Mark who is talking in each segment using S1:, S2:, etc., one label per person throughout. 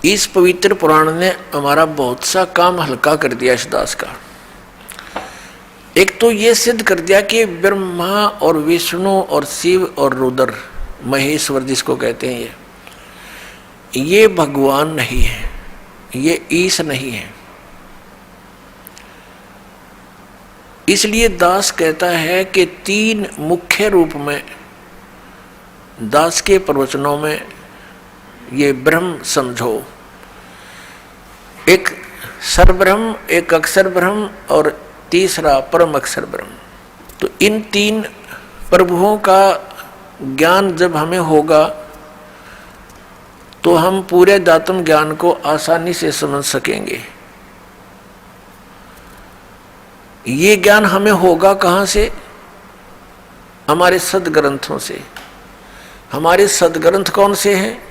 S1: इस पवित्र पुराण ने हमारा बहुत सा काम हल्का कर दिया इस दास का। एक तो ये सिद्ध कर दिया कि ब्रह्मा और विष्णु और शिव और रुद्र महेश्वर जिसको कहते हैं ये भगवान नहीं है, ये ईश नहीं है। इसलिए दास कहता है कि तीन मुख्य रूप में दास के प्रवचनों में ये ब्रह्म समझो, एक सरब्रह्म, एक अक्षर ब्रह्म और तीसरा परम अक्षर ब्रह्म। तो इन तीन प्रभुओं का ज्ञान जब हमें होगा तो हम पूरे दातम ज्ञान को आसानी से समझ सकेंगे। ये ज्ञान हमें होगा कहाँ से? हमारे सदग्रंथों से। हमारे सदग्रंथ कौन से हैं?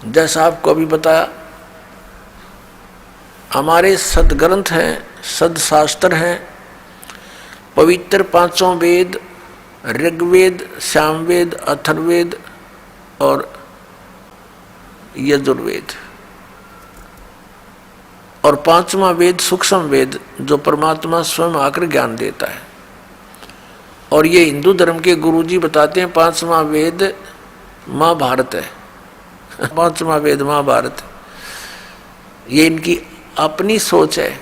S1: जैसा आपको अभी बताया, हमारे सदग्रंथ हैं, सदशास्त्र हैं, पवित्र पांचों वेद, ऋग्वेद, सामवेद, अथर्ववेद और यजुर्वेद, और पांचवा वेद सूक्ष्म वेद जो परमात्मा स्वयं आकर ज्ञान देता है। और ये हिंदू धर्म के गुरुजी बताते हैं पांचवा वेद महाभारत है। पांचवा वेद महाभारत, ये इनकी अपनी सोच है।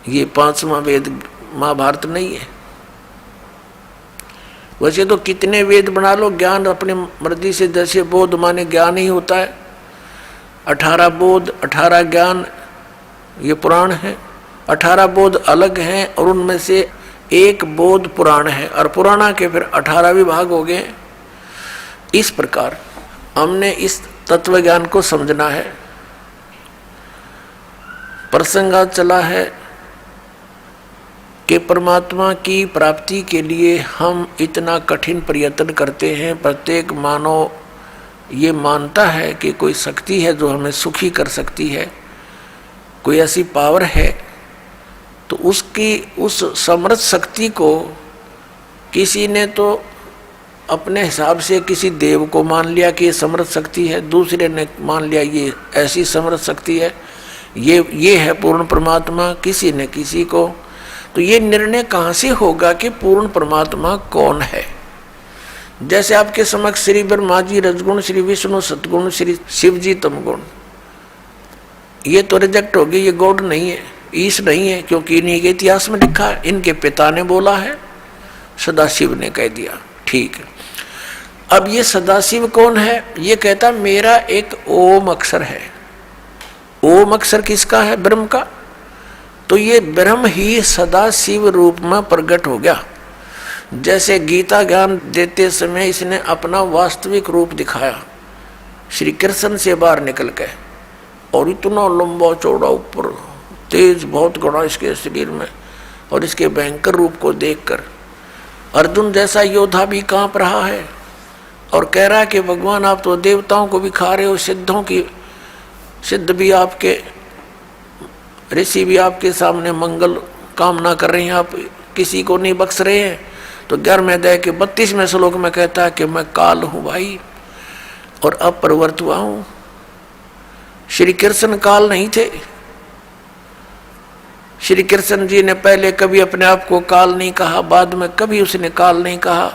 S1: ये पांचवा वेद महाभारत नहीं है। वैसे तो कितने वेद बना लो, ज्ञान अपने मर्जी से, जैसे बोध माने ज्ञान ही होता है। 18 बोध 18 ज्ञान ये पुराण है। 18 बोध अलग हैं और उनमें से एक बोध पुराण है, और पुराणा के फिर 18 विभाग हो गए। इस प्रकार हमने इस तत्व ज्ञान को समझना है। प्रसंग चला है कि परमात्मा की प्राप्ति के लिए हम इतना कठिन प्रयत्न करते हैं। प्रत्येक मानव ये मानता है कि कोई शक्ति है जो हमें सुखी कर सकती है, कोई ऐसी पावर है। तो उसकी उस समर्थ शक्ति को किसी ने तो अपने हिसाब से किसी देव को मान लिया कि ये समर्थ शक्ति है, दूसरे ने मान लिया ये ऐसी समर्थ शक्ति है, ये है पूर्ण परमात्मा, किसी ने किसी को। तो ये निर्णय कहाँ से होगा कि पूर्ण परमात्मा कौन है? जैसे आपके समक्ष श्री ब्रह्मा जी रजगुण, श्री विष्णु सतगुण, श्री शिव जी तमगुण, ये तो रिजेक्ट होगी, ये गॉड नहीं है, ईश नहीं है, क्योंकि इन्हीं के इतिहास में लिखा है, इनके पिता ने बोला है, सदाशिव ने कह दिया। ठीक है, अब ये सदाशिव कौन है? ये कहता मेरा एक ओम अक्षर है। ओम अक्षर किसका है? ब्रह्म का। तो ये ब्रह्म ही सदाशिव रूप में प्रकट हो गया। जैसे गीता ज्ञान देते समय इसने अपना वास्तविक रूप दिखाया श्री कृष्ण से बाहर निकल के, और इतना लंबा चौड़ा ऊपर तेज बहुत गड़ा इसके शरीर में, और इसके भयंकर रूप को देखकर अर्जुन जैसा योद्धा भी कांप रहा है और कह रहा है कि भगवान आप तो देवताओं को भी खा रहे हो, सिद्धों की सिद्ध भी आपके, ऋषि भी आपके सामने मंगल कामना कर रहे हैं, आप किसी को नहीं बख्श रहे हैं। तो 11वें अध्याय के 32वें श्लोक में कहता है कि मैं काल हूँ भाई और अब प्रवृत्त हुआ हूँ। श्री कृष्ण काल नहीं थे। श्री कृष्ण जी ने पहले कभी अपने आप को काल नहीं कहा, बाद में कभी उसने काल नहीं कहा,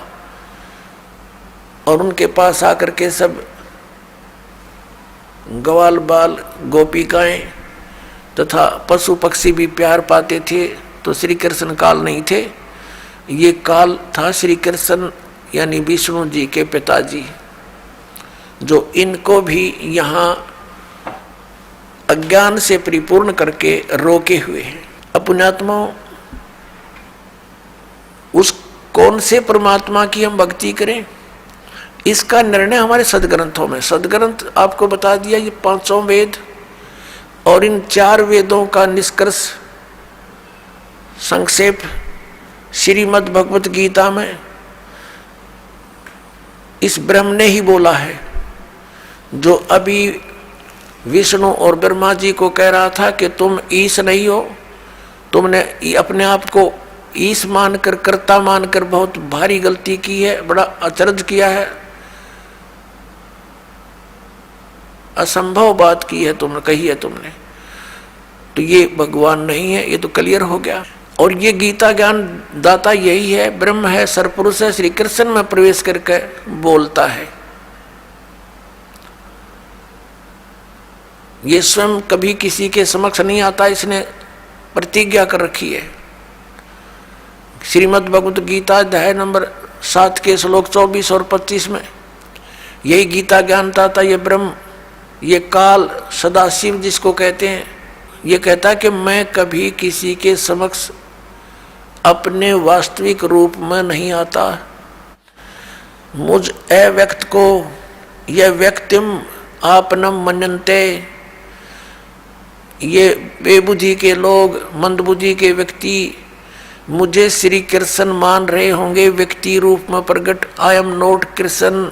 S1: और उनके पास आकर के सब ग्वाल बाल गोपिकाएं तथा पशु पक्षी भी प्यार पाते थे। तो श्री कृष्ण काल नहीं थे, ये काल था श्री कृष्ण यानी विष्णु जी के पिताजी, जो इनको भी यहाँ अज्ञान से परिपूर्ण करके रोके हुए हैं। अपनात्मा उस कौन से परमात्मा की हम भक्ति करें, इसका निर्णय हमारे सदग्रंथों में। सदग्रंथ आपको बता दिया, ये पांचों वेद और इन 4 वेदों का निष्कर्ष संक्षेप श्रीमद् भगवत गीता में इस ब्रह्म ने ही बोला है, जो अभी विष्णु और ब्रह्मा जी को कह रहा था कि तुम ईश नहीं हो, तुमने अपने आप को ईश मानकर, कर्ता मानकर बहुत भारी गलती की है, बड़ा अचरज किया है। असंभव बात की है तुमने, कही है तुमने, तो ये भगवान नहीं है, ये तो क्लियर हो गया। और ये गीता ज्ञान दाता यही है, ब्रह्म है, सरपुरुष है, श्री कृष्ण में प्रवेश करके बोलता है। ये स्वयं कभी किसी के समक्ष नहीं आता, इसने प्रतिज्ञा कर रखी है। श्रीमद् भगवत गीता अध्याय नंबर 7 के श्लोक 24 और 25 में यही गीता ज्ञानता था, ये ब्रह्म, ये काल, सदाशिव जिसको कहते हैं, ये कहता है कि मैं कभी किसी के समक्ष अपने वास्तविक रूप में नहीं आता। मुझ अव्यक्त को यह व्यक्तिम आपनम मनन्ते, ये बेबुद्धि के लोग, मंदबुद्धि के व्यक्ति मुझे श्री कृष्ण मान रहे होंगे व्यक्ति रूप में प्रकट। आई एम नॉट कृष्ण,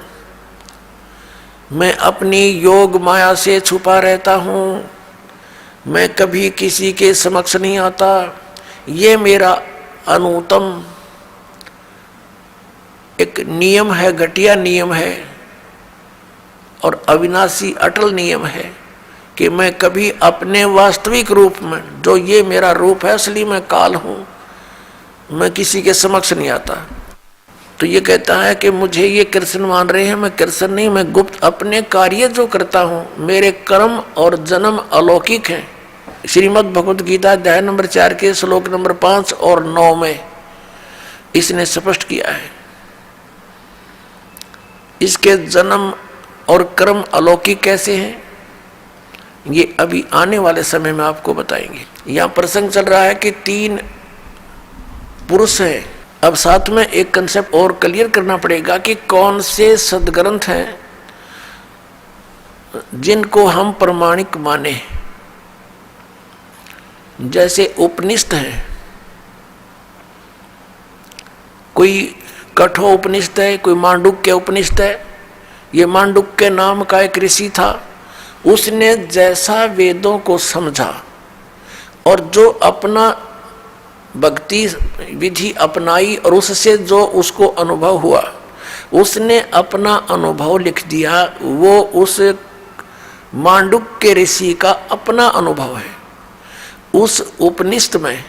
S1: मैं अपनी योग माया से छुपा रहता हूँ, मैं कभी किसी के समक्ष नहीं आता। ये मेरा अनुत्तम एक नियम है, घटिया नियम है और अविनाशी अटल नियम है कि मैं कभी अपने वास्तविक रूप में, जो ये मेरा रूप है, असली मैं काल हूँ, मैं किसी के समक्ष नहीं आता। तो ये कहता है कि मुझे ये कृष्ण मान रहे हैं, मैं कृष्ण नहीं, मैं गुप्त अपने कार्य जो करता हूँ, मेरे कर्म और जन्म अलौकिक हैं। श्रीमद् भगवत गीता अध्याय नंबर 4 के श्लोक नंबर 5 और 9 में इसने स्पष्ट किया है। इसके जन्म और कर्म अलौकिक कैसे हैं, ये अभी आने वाले समय में आपको बताएंगे। यहाँ प्रसंग चल रहा है कि 3 पुरुष हैं। अब साथ में एक कंसेप्ट और क्लियर करना पड़ेगा कि कौन से सदग्रंथ हैं जिनको हम प्रमाणिक माने। जैसे उपनिषद हैं, कोई कठोर उपनिषद है, कोई मांडुक्य उपनिषद है। ये मांडुक्य नाम का एक ऋषि था, उसने जैसा वेदों को समझा और जो अपना भक्ति विधि अपनाई और उससे जो उसको अनुभव हुआ, उसने अपना अनुभव लिख दिया। वो उस मांडुक्य ऋषि का अपना अनुभव है। उस उपनिषद में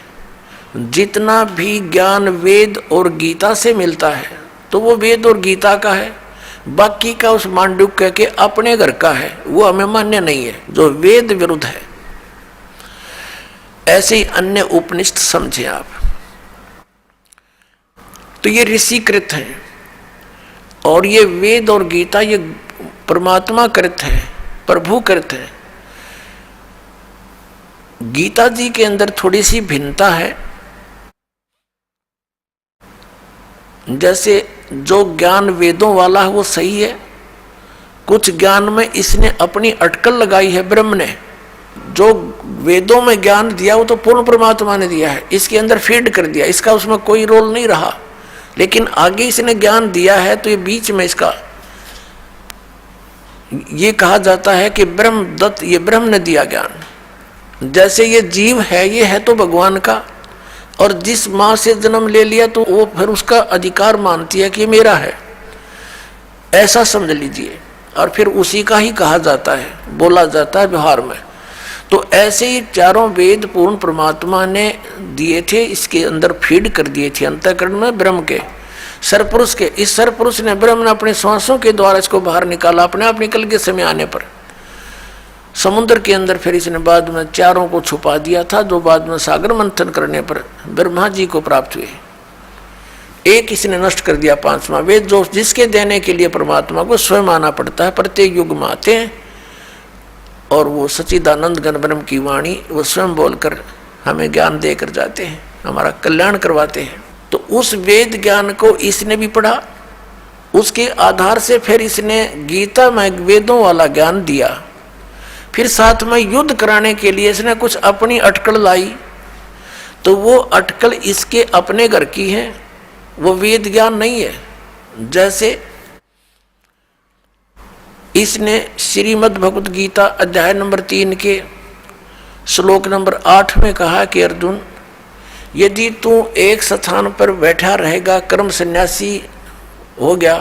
S1: जितना भी ज्ञान वेद और गीता से मिलता है तो वो वेद और गीता का है, बाकी का उस मांडुक्य के अपने घर का है, वो हमें मान्य नहीं है, जो वेद विरुद्ध है। ऐसे ही अन्य उपनिषद समझे आप। तो ये ऋषिकृत हैं और ये वेद और गीता ये परमात्मा कृत है, प्रभु कृत है। गीता जी के अंदर थोड़ी सी भिन्नता है। जैसे जो ज्ञान वेदों वाला है वो सही है, कुछ ज्ञान में इसने अपनी अटकल लगाई है। ब्रह्म ने जो वेदों में ज्ञान दिया वो तो पूर्ण परमात्मा ने दिया है, इसके अंदर फीड कर दिया, इसका उसमें कोई रोल नहीं रहा। लेकिन आगे इसने ज्ञान दिया है तो ये बीच में इसका ये कहा जाता है कि ब्रह्म दत्त, ये ब्रह्म ने दिया ज्ञान। जैसे ये जीव है, ये है तो भगवान का, और जिस माँ से जन्म ले लिया तो वो फिर उसका अधिकार मानती है कि ये मेरा है, ऐसा समझ लीजिए। और फिर उसी का ही कहा जाता है, बोला जाता है व्यवहार में। तो ऐसे ही चारों वेद पूर्ण परमात्मा ने दिए थे, इसके अंदर फीड कर दिए थे अंतःकरण में ब्रह्म के, सरपुरुष के। इस सरपुरुष ने, ब्रह्म ने अपने श्वासों के द्वारा इसको बाहर निकाला, अपने आप निकल के समय आने पर समुद्र के अंदर। फिर इसने बाद में चारों को छुपा दिया था, जो बाद में सागर मंथन करने पर ब्रह्मा जी को प्राप्त हुए। एक इसने नष्ट कर दिया, 5वां वेद, जो जिसके देने के लिए परमात्मा को स्वयं आना पड़ता है। प्रत्येक युग में आते हैं और वो सच्चिदानंद घन ब्रह्म की वाणी वो स्वयं बोलकर हमें ज्ञान देकर जाते हैं, हमारा कल्याण करवाते हैं। तो उस वेद ज्ञान को इसने भी पढ़ा, उसके आधार से फिर इसने गीता में वेदों वाला ज्ञान दिया। फिर साथ में युद्ध कराने के लिए इसने कुछ अपनी अटकल लाई, तो वो अटकल इसके अपने घर की है, वो वेद ज्ञान नहीं है। जैसे इसने श्रीमद् भगवत गीता अध्याय नंबर 3 के श्लोक नंबर 8 में कहा कि अर्जुन, यदि तू एक स्थान पर बैठा रहेगा, कर्म सन्यासी हो गया,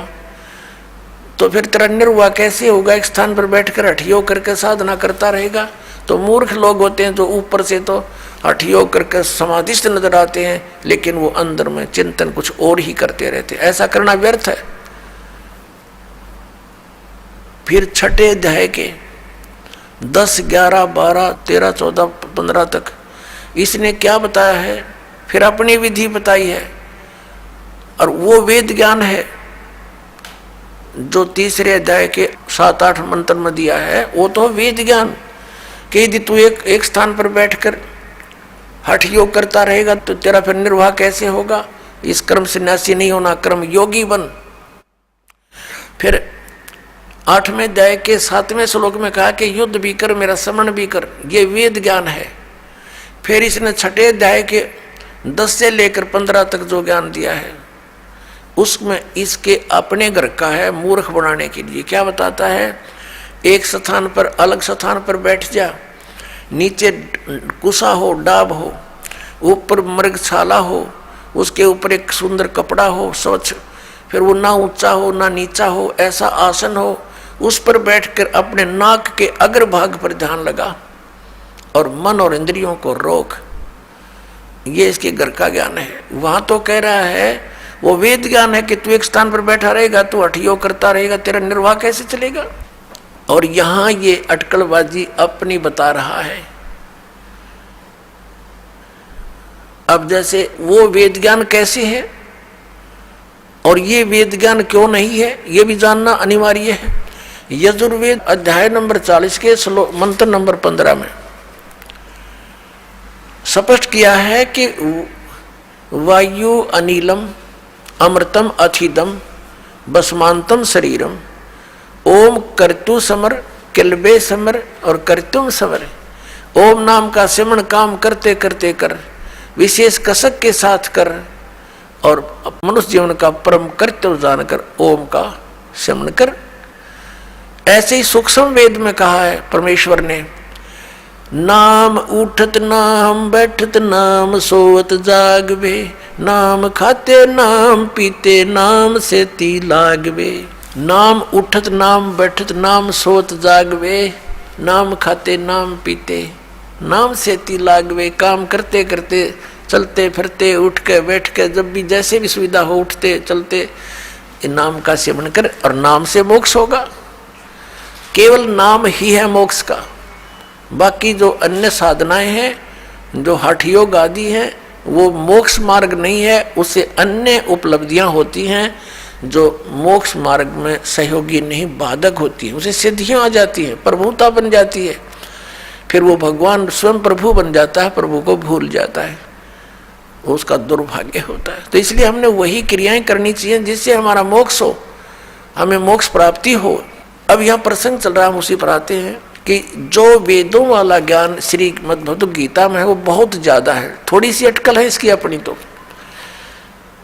S1: तो फिर तेरा निर्वाह कैसे होगा? एक स्थान पर बैठकर हठ योग करके साधना करता रहेगा। तो मूर्ख लोग होते हैं जो ऊपर से तो हठ योग करके समाधिस्थ नजर आते हैं, लेकिन वो अंदर में चिंतन कुछ और ही करते रहते। ऐसा करना व्यर्थ है। फिर छठे अध्याय के 10, 11, 12, 13, 14, 15 तक इसने क्या बताया है? फिर अपनी विधि बताई है। और वो वेद ज्ञान है जो तीसरे अध्याय के 7-8 मंत्र में दिया है। वो तो वेद ज्ञान कि यदि तू एक स्थान पर बैठकर हठ योग करता रहेगा तो तेरा फिर निर्वाह कैसे होगा? इस कर्म सन्यासी नहीं होना, कर्म योगी बन। फिर 8वें अध्याय के 7वें श्लोक में कहा कि युद्ध भी कर, मेरा स्मरण भी कर। ये वेद ज्ञान है। फिर इसने छठे अध्याय के 10 से लेकर 15 तक जो ज्ञान दिया है उसमें इसके अपने घर का है मूर्ख बनाने के लिए। क्या बताता है? एक स्थान पर, अलग स्थान पर बैठ जा, नीचे कुसा हो, डाब हो, ऊपर मृगशाला हो, उसके ऊपर एक सुंदर कपड़ा हो स्वच्छ, फिर वो ना ऊंचा हो ना नीचा हो, ऐसा आसन हो, उस पर बैठकर अपने नाक के अग्रभाग पर ध्यान लगा और मन और इंद्रियों को रोक। ये इसके घर का ज्ञान है। वहां तो कह रहा है वो वेद ज्ञान है कि तू एक स्थान पर बैठा रहेगा, तू हठ योग करता रहेगा, तेरा निर्वाह कैसे चलेगा? और यहां ये अटकलबाजी अपनी बता रहा है। अब जैसे वो वेद ज्ञान कैसे है और ये वेद ज्ञान क्यों नहीं है, ये भी जानना अनिवार्य है। यजुर्वेद अध्याय नंबर 40 के मंत्र नंबर 15 में स्पष्ट किया है कि वायु अनिलम अमृतम अथिदम बसमांतम शरीरम ओम कर्तु समर किलबे समर और कर्तुम समर। ओम नाम का सिमरण काम करते करते कर, विशेष कसक के साथ कर और मनुष्य जीवन का परम कर्तव्य जानकर ओम का सिमरण कर। ऐसे ही सूक्ष्म वेद में कहा है परमेश्वर ने, नाम उठत नाम बैठत नाम सोवत जागवे, नाम खाते नाम पीते नाम से ती लागवे। नाम उठत नाम बैठत नाम सोत जागवे, नाम खाते नाम पीते नाम से ती लागवे। काम करते करते, चलते फिरते, उठ के बैठ के, जब भी जैसे भी सुविधा हो, उठते चलते नाम का सेवन कर और नाम से मोक्ष होगा। केवल नाम ही है मोक्ष का। बाकी जो अन्य साधनाएं हैं, जो हठ योग आदि हैं, वो मोक्ष मार्ग नहीं है। उससे अन्य उपलब्धियां होती हैं जो मोक्ष मार्ग में सहयोगी नहीं, बाधक होती है। उसे सिद्धियां आ जाती हैं, प्रभुता बन जाती है, फिर वो भगवान स्वयं प्रभु बन जाता है, प्रभु को भूल जाता है, उसका दुर्भाग्य होता है। तो इसलिए हमने वही क्रियाएं करनी चाहिए जिससे हमारा मोक्ष हो, हमें मोक्ष प्राप्ति हो। अब यहाँ प्रसंग चल रहा है, हम उसी पर आते हैं कि जो वेदों वाला ज्ञान श्रीमद् भगवद गीता में है वो बहुत ज्यादा है। थोड़ी सी अटकल है इसकी अपनी। तो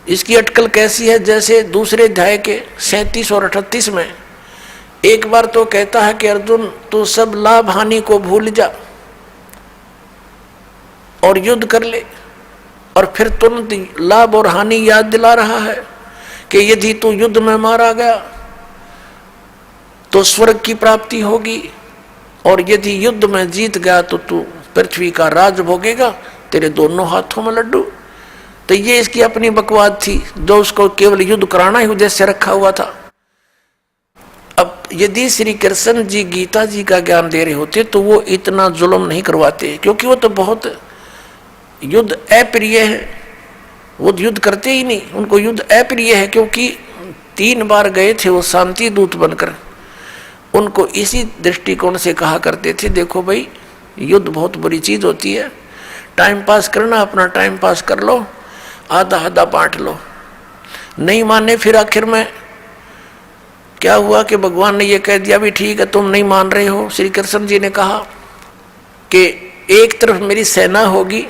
S1: इसकी अटकल कैसी है? जैसे दूसरे अध्याय के 37 और 38 में एक बार तो कहता है कि अर्जुन तू सब लाभ हानि को भूल जा और युद्ध कर ले, और फिर तुरंत लाभ और हानि याद दिला रहा है कि यदि तू युद्ध में मारा गया तो स्वर्ग की प्राप्ति होगी, और यदि युद्ध में जीत गया तो तू पृथ्वी का राज भोगेगा, तेरे दोनों हाथों में लड्डू। तो ये इसकी अपनी बकवाद थी जो उसको केवल युद्ध कराना ही उद्देश्य रखा हुआ था। अब यदि श्री कृष्ण जी गीता जी का ज्ञान दे रहे होते तो वो इतना जुल्म नहीं करवाते, क्योंकि वो तो बहुत युद्ध अप्रिय है, वो युद्ध करते ही नहीं, उनको युद्ध अप्रिय है। क्योंकि 3 बार गए थे वो शांति दूत बनकर, उनको इसी दृष्टिकोण से कहा करते थे, देखो भाई युद्ध बहुत बुरी चीज होती है, टाइम पास करना, अपना टाइम पास कर लो, आधा आधा बांट लो। नहीं माने, फिर आखिर में क्या हुआ कि भगवान ने ये कह दिया भी ठीक है तुम नहीं मान रहे हो। श्री कृष्ण जी ने कहा कि एक तरफ मेरी सेना होगी,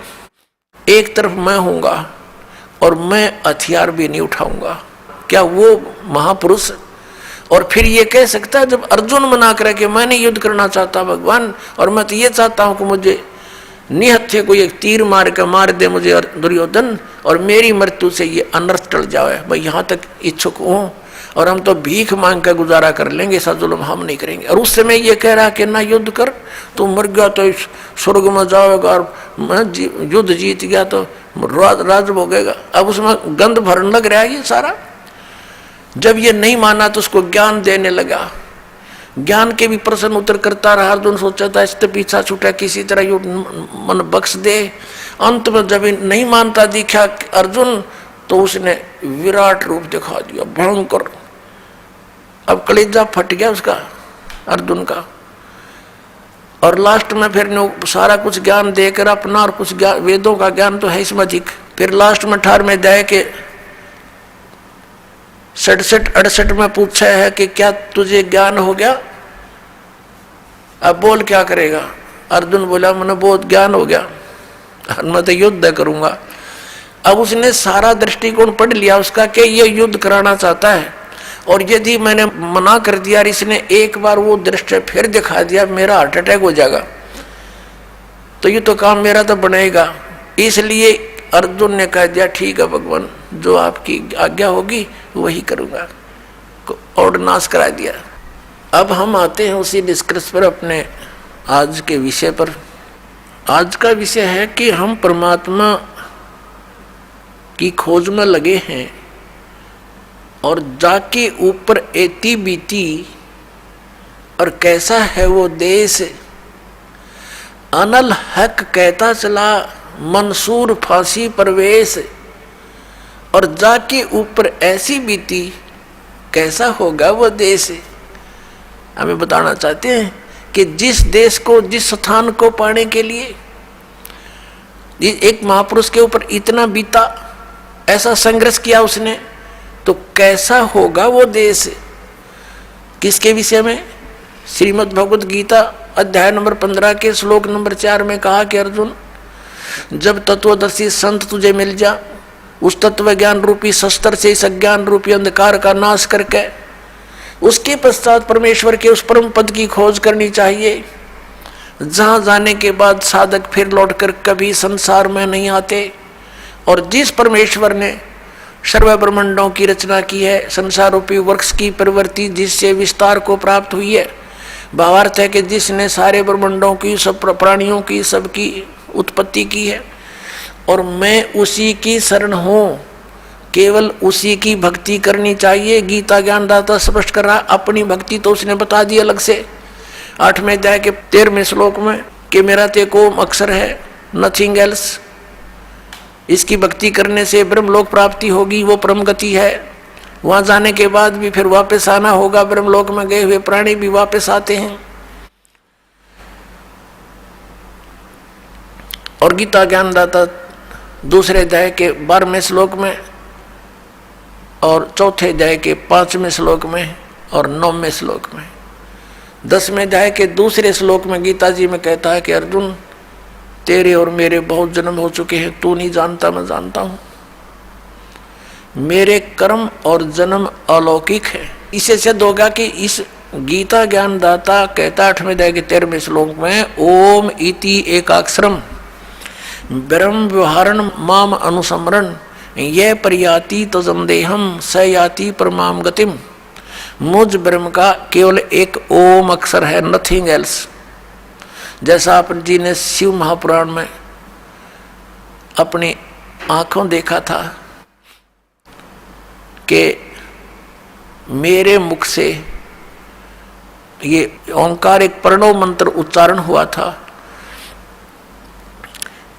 S1: एक तरफ मैं हूंगा, और मैं हथियार भी नहीं उठाऊंगा। क्या वो महापुरुष और फिर ये कह सकता है, जब अर्जुन मना करे कि मैं नहीं युद्ध करना चाहता भगवान, और मैं तो ये चाहता हूं कि मुझे निहत्थे कोई एक तीर मार के मार दे मुझे और दुर्योधन, और मेरी मृत्यु से ये अनर्थ टल जाए, मैं यहाँ तक इच्छुक हूँ। और हम तो भीख मांग कर गुजारा कर लेंगे, ऐसा जुल्म हम नहीं करेंगे। और उस समय ये कह रहा कि ना युद्ध कर, तू मर गया तो इस स्वर्ग में जाएगा, और युद्ध जीत गया तो राज भोगेगा। अब उसमें गंध भरने लग रहा है ये सारा। जब ये नहीं माना तो उसको ज्ञान देने लगा, ज्ञान के भी प्रश्न उत्तर करता रहा। अर्जुन सोचा था इससे पीछा छूटा, किसी तरह यो मन बख्श दे। अंत में जब नहीं मानता दिखा अर्जुन, तो उसने विराट रूप दिखा दिया, भयंकर। अब कलेजा फट गया उसका, अर्जुन का। और लास्ट में फिर सारा कुछ ज्ञान देकर अपना, और कुछ वेदों का ज्ञान तो है इसमें अधिक। फिर लास्ट में 18 अध्याय के 67-68 में पूछा है कि क्या तुझे ज्ञान हो गया, अब बोल क्या करेगा। अर्जुन बोला मैंने बहुत ज्ञान हो गया, मैं तो युद्ध करूंगा। अब उसने सारा दृष्टिकोण पढ़ लिया उसका कि ये युद्ध कराना चाहता है, और यदि मैंने मना कर दिया और इसने एक बार वो दृश्य फिर दिखा दिया, मेरा हार्ट अटैक हो जाएगा, तो ये तो काम मेरा तो बनेगा। इसलिए अर्जुन ने कह दिया ठीक है भगवान, जो आपकी आज्ञा होगी वही करूंगा, और नाश करा दिया। अब हम आते हैं उसी निष्कर्ष पर, अपने आज के विषय पर। आज का विषय है कि हम परमात्मा की खोज में लगे हैं, और जाके ऊपर एती बीती, और कैसा है वो देश, अनल हक कहता चला मंसूर फांसी परवेश। और जाके ऊपर ऐसी बीती, कैसा होगा वो देश। हमें बताना चाहते हैं कि जिस देश को, जिस स्थान को पाने के लिए एक महापुरुष के ऊपर इतना बीता, ऐसा संघर्ष किया उसने, तो कैसा होगा वो देश। किसके विषय में? श्रीमद् भगवद गीता अध्याय नंबर 15 के श्लोक नंबर 4 में कहा कि अर्जुन, जब तत्वदर्शी संत तुझे मिल जा, उस तत्व ज्ञान रूपी शस्त्र से इस अज्ञान रूपी अंधकार का नाश करके उसके पश्चात परमेश्वर के उस परम पद की खोज करनी चाहिए, जहां जाने के बाद साधक फिर लौटकर कभी संसार में नहीं आते। और जिस परमेश्वर ने सर्व ब्रह्मांडों की रचना की है, संसार रूपी वृक्ष की प्रवृत्ति जिससे विस्तार को प्राप्त हुई है, भावार्थ है कि जिसने सारे ब्रह्मांडों की, सब प्राणियों की, सबकी उत्पत्ति की है, और मैं उसी की शरण हूँ, केवल उसी की भक्ति करनी चाहिए। गीता ज्ञानदाता स्पष्ट कर रहा, अपनी भक्ति तो उसने बता दी अलग से 8वें अध्याय के 13वें श्लोक में कि मेरा ते ओम अक्षर है, नथिंग एल्स। इसकी भक्ति करने से ब्रह्मलोक प्राप्ति होगी, वो परम गति है। वहां जाने के बाद भी फिर वापस आना होगा, ब्रह्मलोक में गए हुए प्राणी भी वापस आते हैं। और गीता ज्ञानदाता दूसरे अध्याय के 12वें श्लोक में, और चौथे अध्याय के 5वें श्लोक में, और 9वें श्लोक में, 10वें अध्याय के दूसरे श्लोक में गीता जी में कहता है कि अर्जुन, तेरे और मेरे बहुत जन्म हो चुके हैं, तू नहीं जानता, मैं जानता हूं। मेरे कर्म और जन्म अलौकिक है। इससे सिद्ध होगा कि इस गीता ज्ञानदाता कहता 8वें अध्याय के 13वें श्लोक में, ओम इति एकाक्षरम ब्रह्म व्यवहारण माम अनुसमरण ये प्रयाति तजम देहम स याति परमाम गतिम। मुझ ब्रह्म का केवल एक ओम अक्षर है, नथिंग एल्स। जैसा आप जी ने शिव महापुराण में अपनी आंखों देखा था कि मेरे मुख से ये ओंकार एक प्रणव मंत्र उच्चारण हुआ था,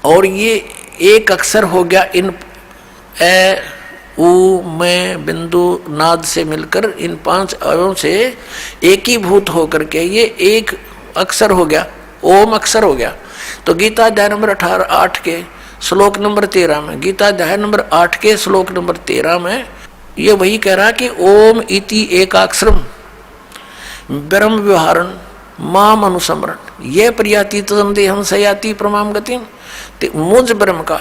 S1: और ये एक अक्षर हो गया इन ए उ में बिंदु नाद से मिलकर इन 5 अवयों से एकीभूत होकर के ये एक अक्षर हो गया, ओम अक्षर हो गया। तो गीता अध्याय नंबर 8 के श्लोक नंबर 13 में, गीता अध्याय नंबर 8 के श्लोक नंबर 13 में ये वही कह रहा कि ओम इति एकाक्षरम ब्रह्म व्यवहारण माम अनुसमरण ये प्रयाति तदम देहम सयाति प्रमाम गतिम। मुझ ब्रह्म का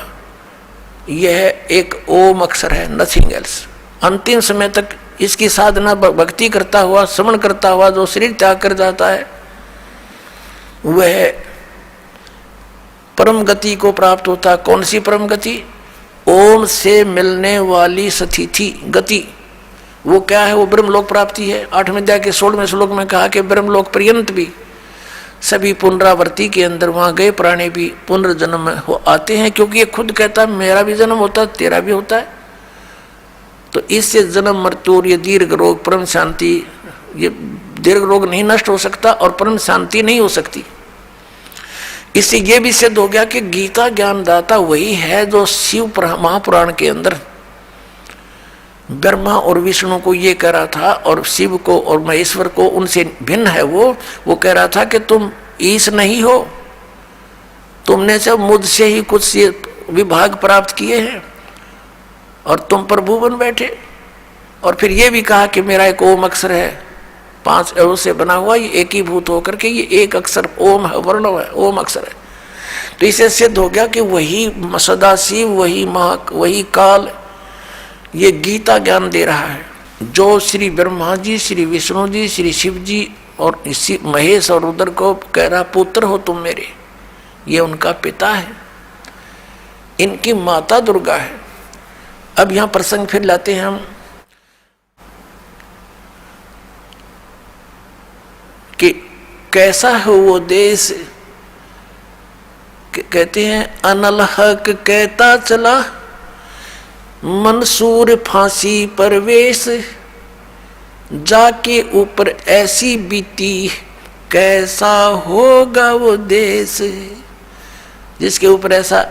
S1: यह एक ओम अक्षर है, नथिंग एल्स। अंतिम समय तक इसकी साधना भक्ति करता हुआ, श्रवण करता हुआ जो शरीर त्याग कर जाता है, वह परम गति को प्राप्त होता है। कौन सी परम गति? ओम से मिलने वाली स्थिति गति, वो क्या है? वो ब्रह्मलोक प्राप्ति है। 8वें अध्याय के 16वें श्लोक में कहा कि ब्रह्मलोक पर्यंत भी सभी पुनरावृत्ति के अंदर वहां गए प्राणी भी पुनर्जन्म हो आते हैं, क्योंकि ये खुद कहता है मेरा भी जन्म होता है, तेरा भी होता है। तो इससे जन्म मृत्यु और ये दीर्घ रोग परम शांति, ये दीर्घ रोग नहीं नष्ट हो सकता और परम शांति नहीं हो सकती। इससे ये भी सिद्ध हो गया कि गीता ज्ञानदाता वही है जो शिव महापुराण के अंदर ब्रह्मा और विष्णु को ये कह रहा था, और शिव को और महेश्वर को उनसे भिन्न है। वो कह रहा था कि तुम ईश नहीं हो, तुमने सब मुझसे ही कुछ विभाग प्राप्त किए हैं और तुम प्रभु बन बैठे। और फिर ये भी कहा कि मेरा एक ओम अक्षर है, 5 अणु से बना हुआ, ये एक ही भूत होकर के ये एक अक्षर ओम है, वर्ण है, ओम अक्षर है। तो इससे सिद्ध हो गया कि वही सदाशिव, वही काल ये गीता ज्ञान दे रहा है, जो श्री ब्रह्मा जी, श्री विष्णु जी, श्री शिव जी और महेश और रुद्र को कह रहा पुत्र हो तुम मेरे। ये उनका पिता है, इनकी माता दुर्गा है। अब यहां प्रसंग फिर लाते हैं हम कि कैसा है वो देश। कहते हैं अनल हक कहता चला मंसूर फांसी परवेश, जाके ऊपर ऐसी बीती कैसा होगा वो देश। जिसके ऊपर ऐसा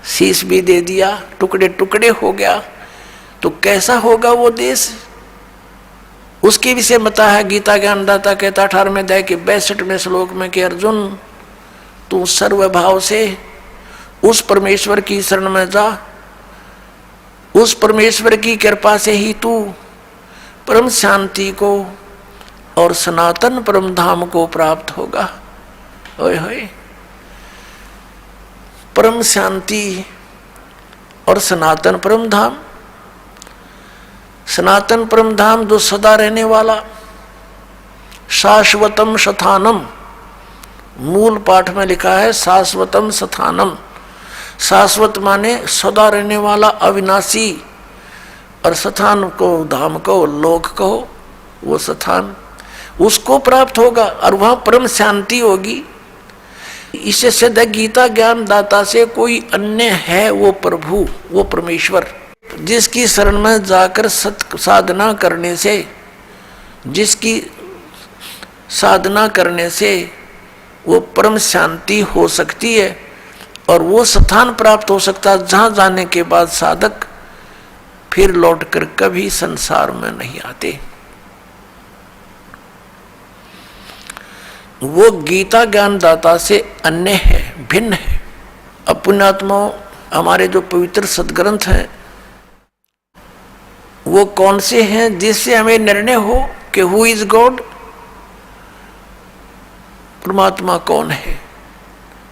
S1: शीश भी दे दिया, टुकड़े टुकड़े हो गया, तो कैसा होगा वो देश। उसके विषय बता है गीता ज्ञानदाता कहता 18वें अध्याय के 62वें श्लोक में कि अर्जुन तू सर्वभाव से उस परमेश्वर की शरण में जा, उस परमेश्वर की कृपा से ही तू परम शांति को और सनातन परम धाम को प्राप्त होगा। ओए होए, परम शांति और सनातन परम धाम। सनातन परम धाम जो सदा रहने वाला, शाश्वतम स्थानम, मूल पाठ में लिखा है शाश्वतम स्थानम। शाश्वत माने सदा रहने वाला, अविनाशी, और स्थान को, धाम को, लोक को, वो स्थान उसको प्राप्त होगा और वहां परम शांति होगी। इससे सिद्ध है गीता ज्ञान दाता से कोई अन्य है वो प्रभु, वो परमेश्वर, जिसकी शरण में जाकर साधना करने से, जिसकी साधना करने से वो परम शांति हो सकती है और वो स्थान प्राप्त हो सकता है जहां जाने के बाद साधक फिर लौटकर कभी संसार में नहीं आते। वो गीता ज्ञान दाता से अन्य है, भिन्न है। अब पुण्यात्माओं, हमारे जो पवित्र सदग्रंथ हैं वो कौन से हैं जिससे हमें निर्णय हो कि हु इज गॉड, परमात्मा कौन है,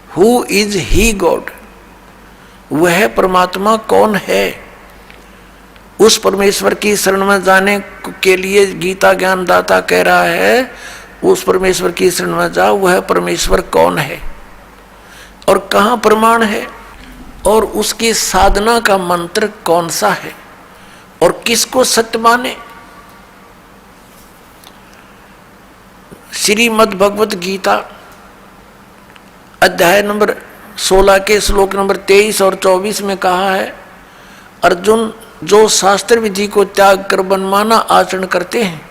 S1: हु इज ही गॉड, वह परमात्मा कौन है। उस परमेश्वर की शरण में जाने के लिए गीता ज्ञान दाता कह रहा है उस परमेश्वर की शरण में जाओ, वह परमेश्वर कौन है और कहाँ प्रमाण है और उसकी साधना का मंत्र कौन सा है और किसको सत्य माने। श्रीमद् भगवत गीता अध्याय नंबर 16 के श्लोक नंबर 23 और 24 में कहा है, अर्जुन जो शास्त्र विधि को त्याग कर मनमाना आचरण करते हैं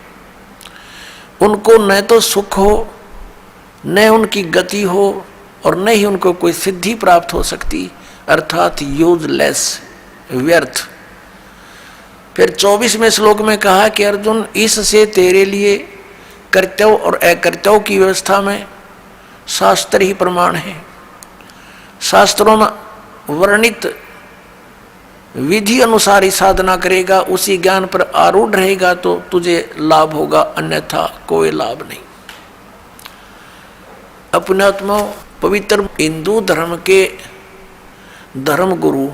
S1: उनको न तो सुख हो, न उनकी गति हो और न ही उनको कोई सिद्धि प्राप्त हो सकती, अर्थात यूजलेस, व्यर्थ। फिर 24वें श्लोक में कहा कि अर्जुन इससे तेरे लिए कर्तव्य और अकर्तव्य की व्यवस्था में शास्त्र ही प्रमाण है। शास्त्रों में वर्णित विधि अनुसार ही साधना करेगा, उसी ज्ञान पर आरूढ़ रहेगा तो तुझे लाभ होगा, अन्यथा कोई लाभ नहीं। अपने आत्मा पवित्र हिंदू धर्म के धर्म गुरु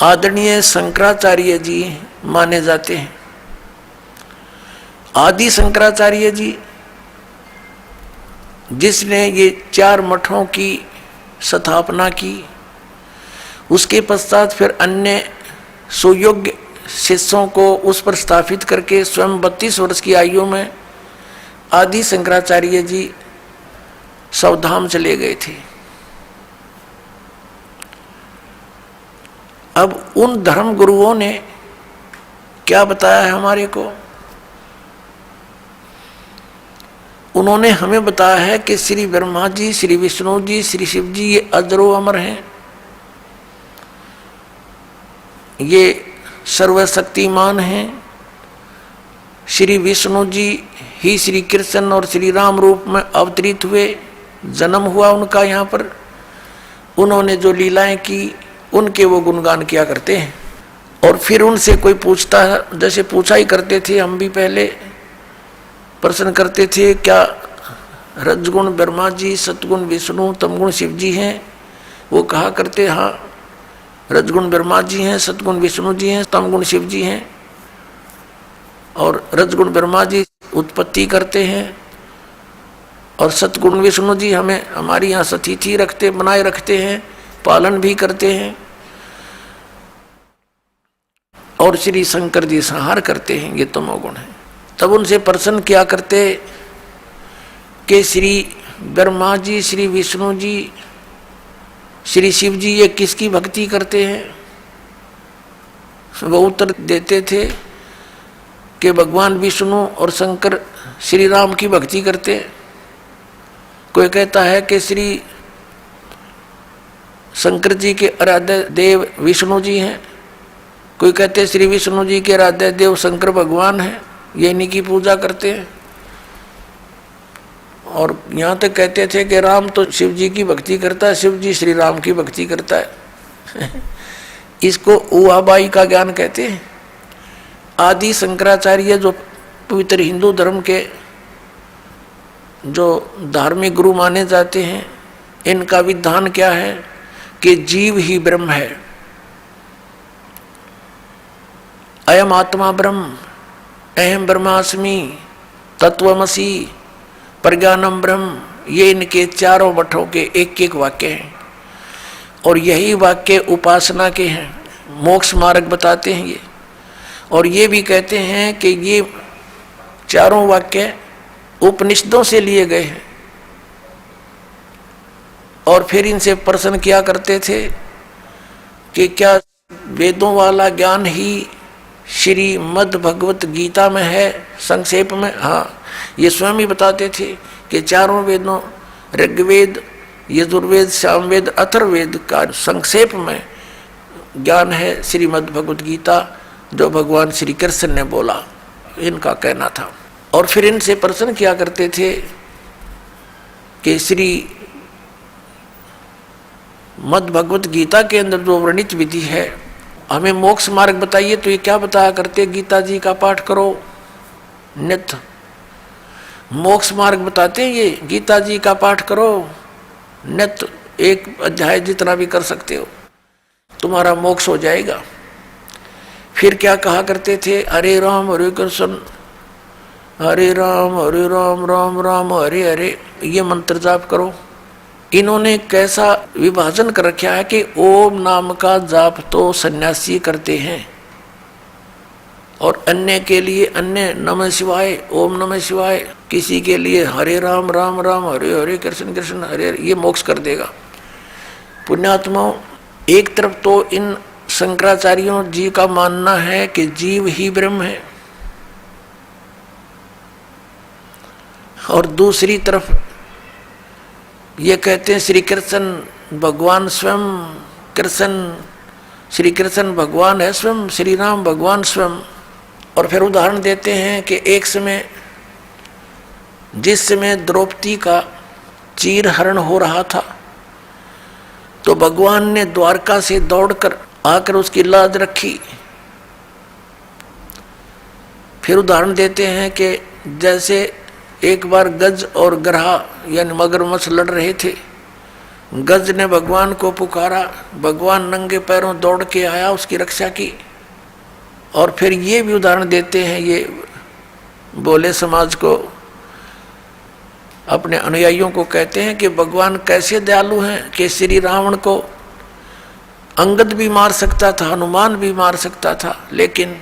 S1: आदरणीय शंकराचार्य जी माने जाते हैं। आदि शंकराचार्य जी जिसने ये 4 मठों की स्थापना की, उसके पश्चात फिर अन्य सुयोग्य शिष्यों को उस पर स्थापित करके स्वयं 32 वर्ष की आयु में आदि शंकराचार्य जी सवधाम चले गए थे। अब उन धर्म गुरुओं ने क्या बताया है हमारे को? उन्होंने हमें बताया है कि श्री ब्रह्मा जी, श्री विष्णु जी, श्री शिव जी ये अजरो अमर हैं, ये सर्वशक्तिमान हैं। श्री विष्णु जी ही श्री कृष्ण और श्री राम रूप में अवतरित हुए, जन्म हुआ उनका यहाँ पर, उन्होंने जो लीलाएं की उनके वो गुणगान किया करते हैं। और फिर उनसे कोई पूछता है, जैसे पूछा ही करते थे हम भी पहले, प्रश्न करते थे क्या रजगुण ब्रह्मा जी, सतगुण विष्णु, तमगुण शिव जी हैं? वो कहा करते हाँ रजगुण ब्रह्मा जी हैं, सतगुण विष्णु जी हैं, तमगुण शिव जी हैं। और रजगुण ब्रह्मा जी उत्पत्ति करते हैं और सतगुण विष्णु जी हमें हमारी यहाँ सतिथि रखते, बनाए रखते हैं, पालन भी करते हैं। और श्री शंकर जी संहार करते हैं, ये तमोगुण है। तब उनसे प्रश्न किया करते कि श्री ब्रह्मा जी, श्री विष्णु जी, श्री शिव जी ये किसकी भक्ति करते हैं? वो उत्तर देते थे कि भगवान विष्णु और शंकर श्री राम की भक्ति करते हैं। कोई कहता है कि श्री शंकर जी के आराध्य देव विष्णु जी हैं, कोई कहते हैं श्री विष्णु जी के आराध्य देव शंकर भगवान हैं, ये इन्हीं की पूजा करते हैं। और यहाँ तक कहते थे कि राम तो शिव जी की भक्ति करता है, शिव जी श्री राम की भक्ति करता है। इसको उहाबाई का ज्ञान कहते हैं। आदि शंकराचार्य जो पवित्र हिंदू धर्म के जो धार्मिक गुरु माने जाते हैं, इनका विधान क्या है कि जीव ही ब्रह्म है, अयम आत्मा ब्रह्म, अहम ब्रह्मास्मि, तत्वमसि, प्रज्ञानम ब्रह्म, ये इनके चारों मठों के एक एक वाक्य हैं। और यही वाक्य उपासना के हैं, मोक्ष मार्ग बताते हैं ये। और ये भी कहते हैं कि ये चारों वाक्य उपनिषदों से लिए गए हैं। और फिर इनसे प्रश्न किया करते थे कि क्या वेदों वाला ज्ञान ही श्रीमद् भगवत गीता में है? संक्षेप में हाँ, ये स्वयं ही बताते थे कि चारों वेदों ऋग्वेद, यजुर्वेद, सामवेद, अथर्ववेद का संक्षेप में ज्ञान है श्रीमद् भगवत गीता, जो भगवान श्री कृष्ण ने बोला, इनका कहना था। और फिर इनसे प्रश्न किया करते थे कि श्री मद् भगवत गीता के अंदर जो वर्णित विधि है, हमें मोक्ष मार्ग बताइए। तो ये क्या बताया करते, गीता जी का पाठ करो नित्य, मोक्ष मार्ग बताते हैं ये, गीता जी का पाठ करो नित्य, एक अध्याय जितना भी कर सकते हो तुम्हारा मोक्ष हो जाएगा। फिर क्या कहा करते थे, हरे राम हरे कृष्ण, हरे राम राम राम हरे हरे, ये मंत्र जाप करो। इन्होंने कैसा विभाजन कर रखा है कि ओम नाम का जाप तो सन्यासी करते हैं और अन्य के लिए अन्य नमः शिवाय, ओम नमः शिवाय, किसी के लिए हरे राम राम राम हरे हरे, कृष्ण कृष्ण हरे हरे, ये मोक्ष कर देगा। पुण्यात्माओं, एक तरफ तो इन शंकराचार्यों जी का मानना है कि जीव ही ब्रह्म है, और दूसरी तरफ ये कहते हैं श्री कृष्ण भगवान स्वयं, कृष्ण श्री कृष्ण भगवान है स्वयं, श्री राम भगवान स्वयं। और फिर उदाहरण देते हैं कि एक समय, जिस समय द्रौपदी का चीर हरण हो रहा था, तो भगवान ने द्वारका से दौड़कर आकर उसकी लाज रखी। फिर उदाहरण देते हैं कि जैसे एक बार गज और ग्रहा यानी मगरमच्छ लड़ रहे थे, गज ने भगवान को पुकारा, भगवान नंगे पैरों दौड़ के आया, उसकी रक्षा की। और फिर ये भी उदाहरण देते हैं, ये बोले समाज को, अपने अनुयायियों को कहते हैं कि भगवान कैसे दयालु हैं कि श्री रावण को अंगद भी मार सकता था, हनुमान भी मार सकता था, लेकिन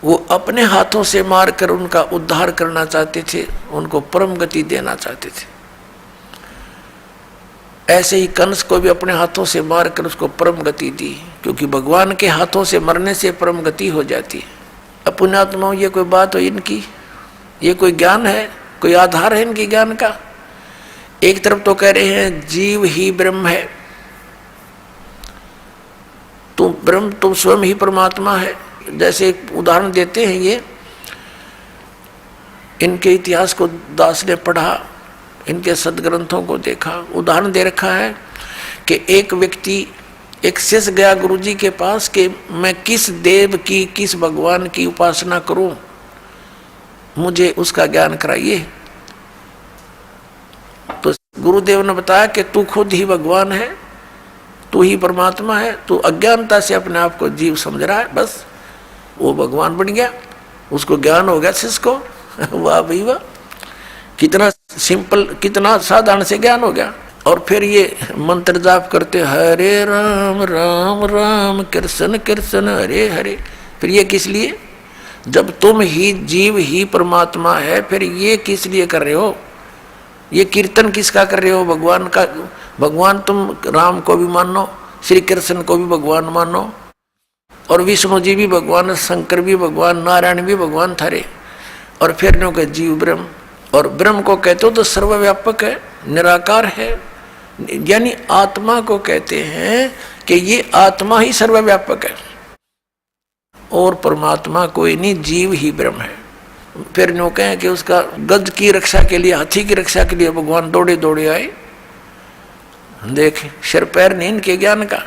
S1: वो अपने हाथों से मारकर उनका उद्धार करना चाहते थे, उनको परम गति देना चाहते थे। ऐसे ही कंस को भी अपने हाथों से मारकर उसको परम गति दी, क्योंकि भगवान के हाथों से मरने से परम गति हो जाती है। अब पुण्यात्माओं, ये कोई बात हो इनकी? ये कोई ज्ञान है? कोई आधार है इनके ज्ञान का? एक तरफ तो कह रहे हैं जीव ही ब्रह्म है, तुम ब्रह्म, तुम स्वयं ही परमात्मा है। जैसे एक उदाहरण देते हैं, ये इनके इतिहास को दास ने पढ़ा, इनके सदग्रंथों को देखा, उदाहरण दे रखा है कि एक व्यक्ति, एक शिष्य गया गुरुजी के पास कि मैं किस देव की, किस भगवान की उपासना करूं, मुझे उसका ज्ञान कराइए। तो गुरुदेव ने बताया कि तू खुद ही भगवान है, तू ही परमात्मा है, तू अज्ञानता से अपने आप को जीव समझ रहा है, बस वो भगवान बन गया, उसको ज्ञान हो गया शिष्य को। वाह भाई वाह, कितना सिंपल, कितना साधारण से ज्ञान हो गया। और फिर ये मंत्र जाप करते, हरे राम राम राम कृष्ण कृष्ण हरे हरे। फिर ये किस लिए? जब तुम ही जीव ही परमात्मा है, फिर ये किस लिए कर रहे हो? ये कीर्तन किसका कर रहे हो? भगवान का। भगवान तुम राम को भी मानो, श्री कृष्ण को भी भगवान मानो, और विष्णु जी भी भगवान, शंकर भी भगवान, नारायण भी भगवान थारे। और फिर नो के जीव ब्रह्म, और ब्रह्म को कहते हो तो सर्वव्यापक है, निराकार है, यानी आत्मा को कहते हैं कि ये आत्मा ही सर्वव्यापक है और परमात्मा कोई नहीं, जीव ही ब्रह्म है। फिर नो कहें कि उसका गज की रक्षा के लिए, हाथी की रक्षा के लिए भगवान दौड़े दौड़े आए। देख, सिर पैर नहीं इनके ज्ञान का।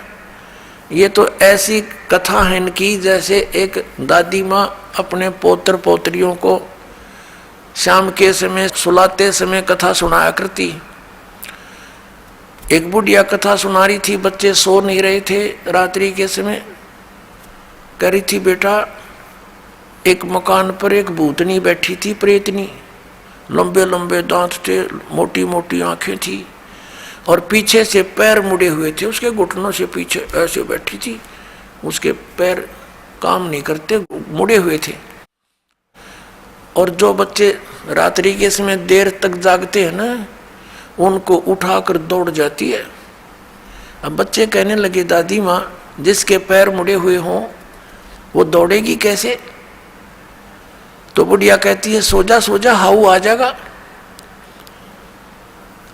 S1: ये तो ऐसी कथा है इनकी जैसे एक दादी माँ अपने पोत्र पोत्रियों को शाम के समय सुलाते समय कथा सुनाया करती। एक बुढ़िया कथा सुना रही थी, बच्चे सो नहीं रहे थे रात्रि के समय। कह रही थी, बेटा एक मकान पर एक भूतनी बैठी थी, प्रेतनी, लंबे लंबे दांत थे, मोटी मोटी आंखें थी और पीछे से पैर मुड़े हुए थे, उसके घुटनों से पीछे ऐसे बैठी थी, उसके पैर काम नहीं करते, मुड़े हुए थे। और जो बच्चे रात्रि के समय देर तक जागते हैं ना, उनको उठाकर दौड़ जाती है। अब बच्चे कहने लगे, दादी माँ जिसके पैर मुड़े हुए हों वो दौड़ेगी कैसे? तो बुढ़िया कहती है, सो जा हाउ आ जाएगा।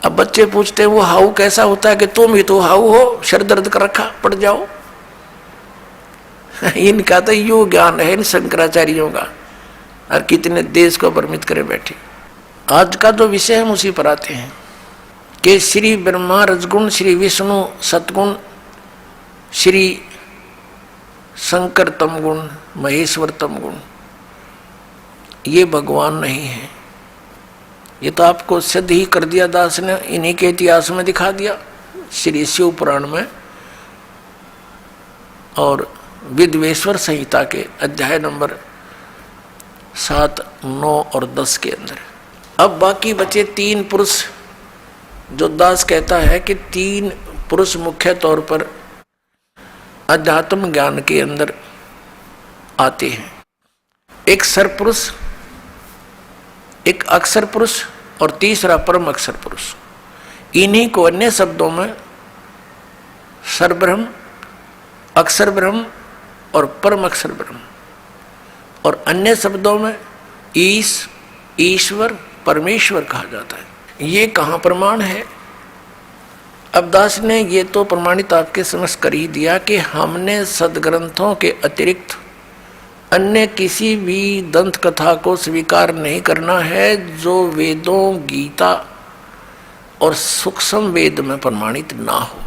S1: अब बच्चे पूछते हैं, वो हाउ कैसा होता है? कि तुम ही तो हाउ हो, सर दर्द कर रखा, पड़ जाओ। इनका तो यू ज्ञान है इन शंकराचार्यों का, और कितने देश को भ्रमित करे बैठे। आज का जो विषय हम उसी पर आते हैं कि श्री ब्रह्मा रजगुण, श्री विष्णु सतगुण, श्री शंकर तमगुण, महेश्वर तमगुण, ये भगवान नहीं है। ये तो आपको सिद्ध ही कर दिया दास ने, इन्हीं के इतिहास में दिखा दिया, श्री शिव पुराण में और विद्वेश्वर संहिता के अध्याय नंबर 7, 9 और 10 के अंदर। अब बाकी बचे 3 पुरुष, जो दास कहता है कि 3 पुरुष मुख्य तौर पर अध्यात्म ज्ञान के अंदर आते हैं। एक सरपुरुष, एक अक्षर पुरुष और तीसरा परम अक्षर पुरुष। इन्हीं को अन्य शब्दों में सरब्रह्म, अक्षर ब्रह्म और परम अक्षर ब्रह्म, और अन्य शब्दों में ईश्वर, परमेश्वर कहा जाता है। ये कहाँ प्रमाण है? अब दास ने ये तो प्रमाणित आपके समझ कर ही दिया कि हमने सदग्रंथों के अतिरिक्त अन्य किसी भी दंत कथा को स्वीकार नहीं करना है जो वेदों, गीता और सूक्ष्म वेद में प्रमाणित ना हो।